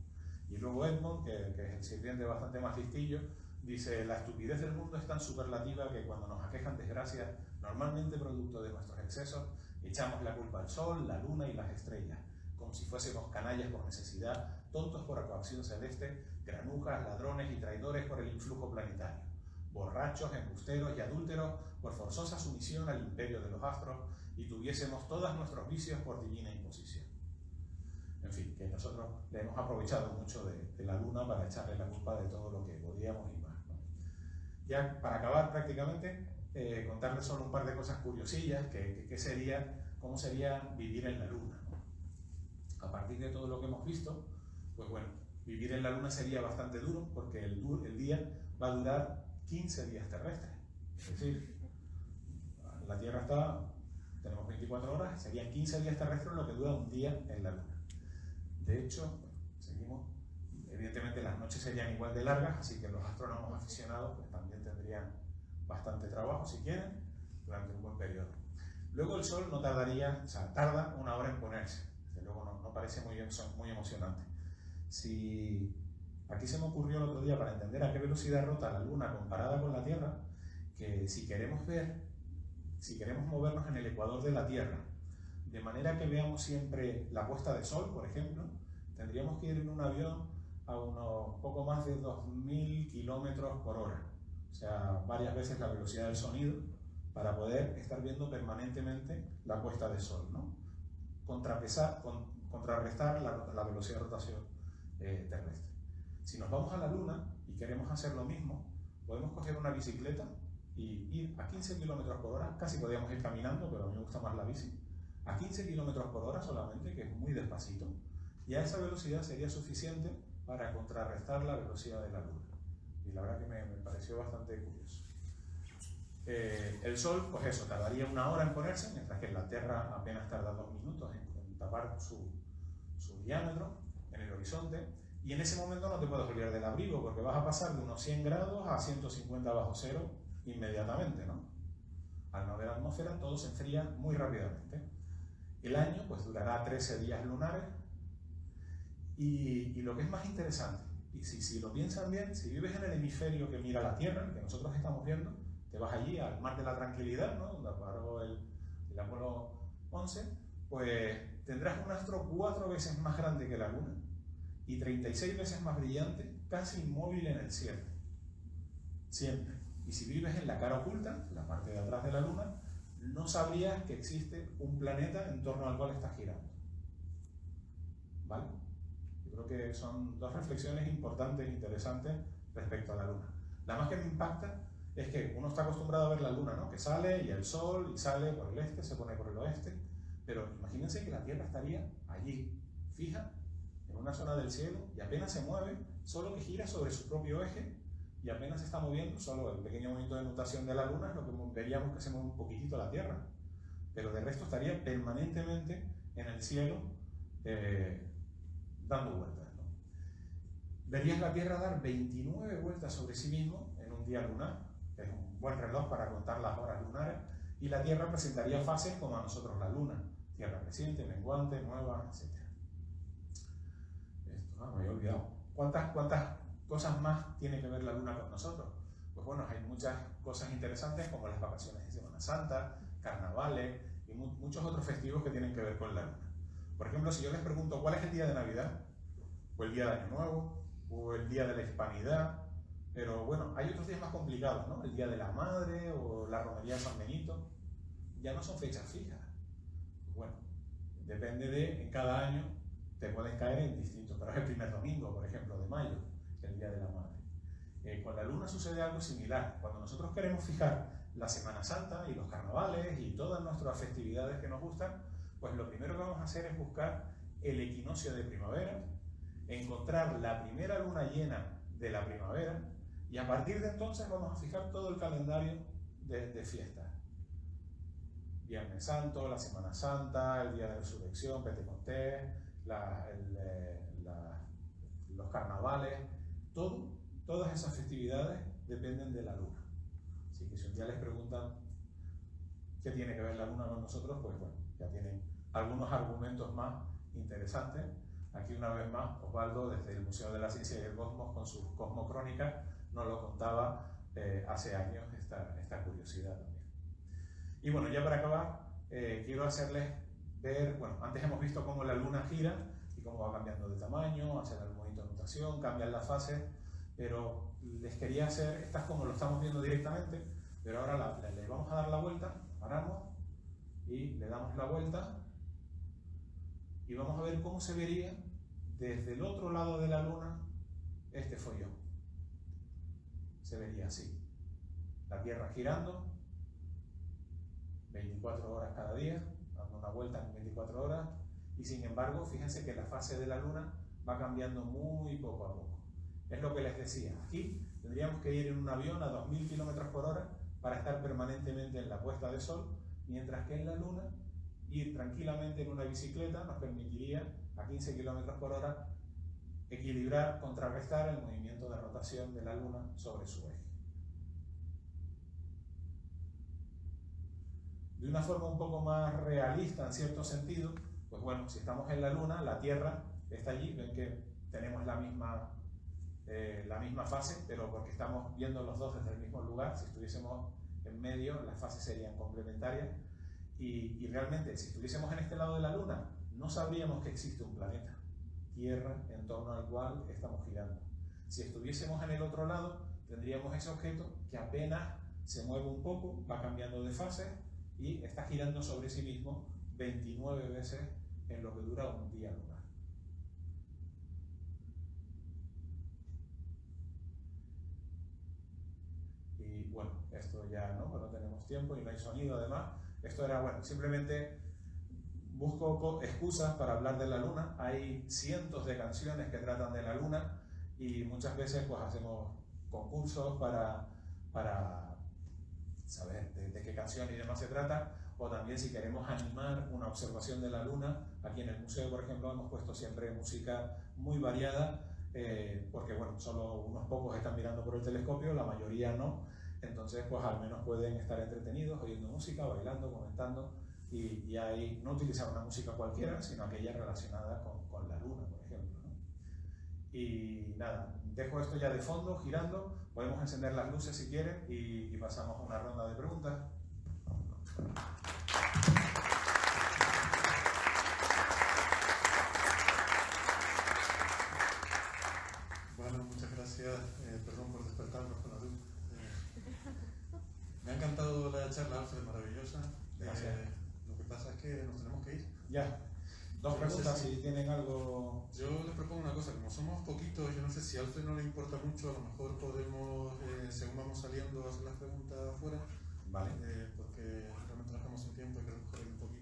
A: Y luego Edmund, que es el sirviente bastante más listillo, dice: la estupidez del mundo es tan superlativa que cuando nos aquejan desgracias, normalmente producto de nuestros excesos, echamos la culpa al sol, la luna y las estrellas, como si fuésemos canallas por necesidad, tontos por coacción celeste, granujas, ladrones y traidores por el influjo planetario, borrachos, embusteros y adúlteros por forzosa sumisión al imperio de los astros, y tuviésemos todos nuestros vicios por divina imposición. En fin, que nosotros le hemos aprovechado mucho de la luna para echarle la culpa de todo lo que podíamos y más, ¿no? Ya para acabar prácticamente, contarles solo un par de cosas curiosillas, cómo sería vivir en la luna, ¿no? A partir de todo lo que hemos visto, pues bueno, vivir en la luna sería bastante duro, porque el día va a durar 15 días terrestres. Es decir, la Tierra tenemos 24 horas, serían 15 días terrestres lo que dura un día en la luna. De hecho, seguimos, evidentemente las noches serían igual de largas, así que los astrónomos aficionados pues también tendrían bastante trabajo, si quieren, durante un buen periodo. Luego el Sol no tardaría, o sea, tarda una hora en ponerse. Desde luego no parece muy emocionante. Aquí se me ocurrió el otro día, para entender a qué velocidad rota la Luna comparada con la Tierra, que si queremos movernos en el ecuador de la Tierra, de manera que veamos siempre la puesta de sol, por ejemplo, tendríamos que ir en un avión a unos poco más de 2000 kilómetros por hora, o sea, varias veces la velocidad del sonido, para poder estar viendo permanentemente la puesta de sol, ¿no? Contrarrestar la velocidad de rotación terrestre. Si nos vamos a la Luna y queremos hacer lo mismo, podemos coger una bicicleta y ir a 15 kilómetros por hora, casi podríamos ir caminando, pero a mí me gusta más la bici, a 15 kilómetros por hora solamente, que es muy despacito, y a esa velocidad sería suficiente para contrarrestar la velocidad de la Luna. Y la verdad que me pareció bastante curioso. El Sol, pues eso, tardaría una hora en ponerse, mientras que la Tierra apenas tarda 2 minutos en tapar su diámetro en el horizonte, y en ese momento no te puedes olvidar del abrigo, porque vas a pasar de unos 100 grados a 150 bajo cero inmediatamente, ¿no? Al no haber atmósfera, todo se enfría muy rápidamente. El año pues durará 13 días lunares, y lo que es más interesante, y si lo piensan bien, si vives en el hemisferio que mira la Tierra, el que nosotros estamos viendo, te vas allí al Mar de la Tranquilidad, ¿no?, donde paró el Apolo 11, pues tendrás un astro 4 veces más grande que la Luna y 36 veces más brillante, casi inmóvil en el cielo. Siempre. Y si vives en la cara oculta, la parte de atrás de la Luna, no sabrías que existe un planeta en torno al cual estás girando. ¿Vale? Yo creo que son dos reflexiones importantes e interesantes respecto a la Luna. La más que me impacta es que uno está acostumbrado a ver la Luna, ¿no?, que sale, y el Sol, y sale por el este, se pone por el oeste, pero imagínense que la Tierra estaría allí, fija, en una zona del cielo, y apenas se mueve, solo que gira sobre su propio eje, y apenas se está moviendo, solo el pequeño movimiento de nutación de la Luna es lo que veríamos que se mueve un poquitito la Tierra, pero de resto estaría permanentemente en el cielo dando vueltas, ¿no? Verías la Tierra dar 29 vueltas sobre sí mismo en un día lunar, que es un buen reloj para contar las horas lunares, y la Tierra presentaría fases como a nosotros la Luna: Tierra creciente, menguante, nueva, etc. Me había olvidado. ¿Cuántas cosas más tiene que ver la Luna con nosotros? Pues bueno, hay muchas cosas interesantes, como las vacaciones de Semana Santa, carnavales y muchos otros festivos que tienen que ver con la Luna. Por ejemplo, si yo les pregunto cuál es el día de Navidad, o el día de Año Nuevo, o el día de la Hispanidad, Pero bueno, hay otros días más complicados, ¿no? El Día de la Madre o la Romería de San Benito. Ya no son fechas fijas. Bueno, depende de, en cada año te pueden caer en distintos, pero es el primer domingo, por ejemplo, de mayo, el Día de la Madre. Con la luna sucede algo similar. Cuando nosotros queremos fijar la Semana Santa y los carnavales y todas nuestras festividades que nos gustan, pues lo primero que vamos a hacer es buscar el equinoccio de primavera, encontrar la primera luna llena de la primavera y a partir de entonces vamos a fijar todo el calendario de fiestas. Viernes Santo, la Semana Santa, el Día de Resurrección, Pentecostés, los carnavales, todas esas festividades dependen de la luna. Así que si un día les preguntan qué tiene que ver la luna con nosotros, pues bueno, ya tienen algunos argumentos más interesantes. Aquí una vez más, Osvaldo, desde el Museo de la Ciencia y el Cosmos, con sus cosmocrónicas, nos lo contaba hace años esta curiosidad también. Y bueno, ya para acabar, quiero hacerles ver, bueno, antes hemos visto cómo la luna gira y cómo va cambiando de tamaño, hace algún movimiento de nutación, cambian las fases, pero les quería hacer, estas como lo estamos viendo directamente, pero ahora le vamos a dar la vuelta, paramos y le damos la vuelta y vamos a ver cómo se vería desde el otro lado de la luna este follón. Se vería así, la Tierra girando 24 horas cada día, dando una vuelta en 24 horas, y sin embargo, fíjense que la fase de la luna va cambiando muy poco a poco. Es lo que les decía, aquí tendríamos que ir en un avión a 2000 km por hora para estar permanentemente en la puesta de sol, mientras que en la luna ir tranquilamente en una bicicleta nos permitiría a 15 km por hora equilibrar, contrarrestar el movimiento de rotación de la luna sobre su eje. De una forma un poco más realista en cierto sentido, pues bueno, si estamos en la luna, la Tierra está allí, ven que tenemos la misma fase, pero porque estamos viendo los dos desde el mismo lugar. Si estuviésemos en medio, las fases serían complementarias y realmente si estuviésemos en este lado de la luna, no sabríamos que existe un planeta, Tierra, en torno al cual estamos girando. Si estuviésemos en el otro lado, tendríamos ese objeto que apenas se mueve un poco, va cambiando de fase y está girando sobre sí mismo 29 veces en lo que dura un día lunar. Y bueno, esto ya no tenemos tiempo y no hay sonido además. Esto era, bueno, simplemente busco excusas para hablar de la luna. Hay cientos de canciones que tratan de la luna y muchas veces pues hacemos concursos para saber de qué canción y demás se trata, o también si queremos animar una observación de la luna. Aquí en el museo, por ejemplo, hemos puesto siempre música muy variada, porque bueno, solo unos pocos están mirando por el telescopio, la mayoría no, entonces pues al menos pueden estar entretenidos oyendo música, bailando, comentando, y ahí no utilizar una música cualquiera, sino aquella relacionada con la luna, por ejemplo, ¿no? Y nada, dejo esto ya de fondo, girando. Podemos encender las luces si quieren y pasamos a una ronda de preguntas.
C: Bueno, muchas gracias. Perdón por despertarnos con la luz. Me ha encantado la charla, Alfred, maravillosa.
A: Gracias.
C: Lo que pasa es que nos tenemos que ir.
A: Ya. Dos preguntas, si tienen algo.
C: Yo les propongo una cosa, como somos poquitos, yo no sé si a Alfred no le importa mucho, a lo mejor podemos, según vamos saliendo, hacer las preguntas afuera.
A: Vale.
C: Porque realmente nos quedamos sin tiempo y queremos correr un poquito.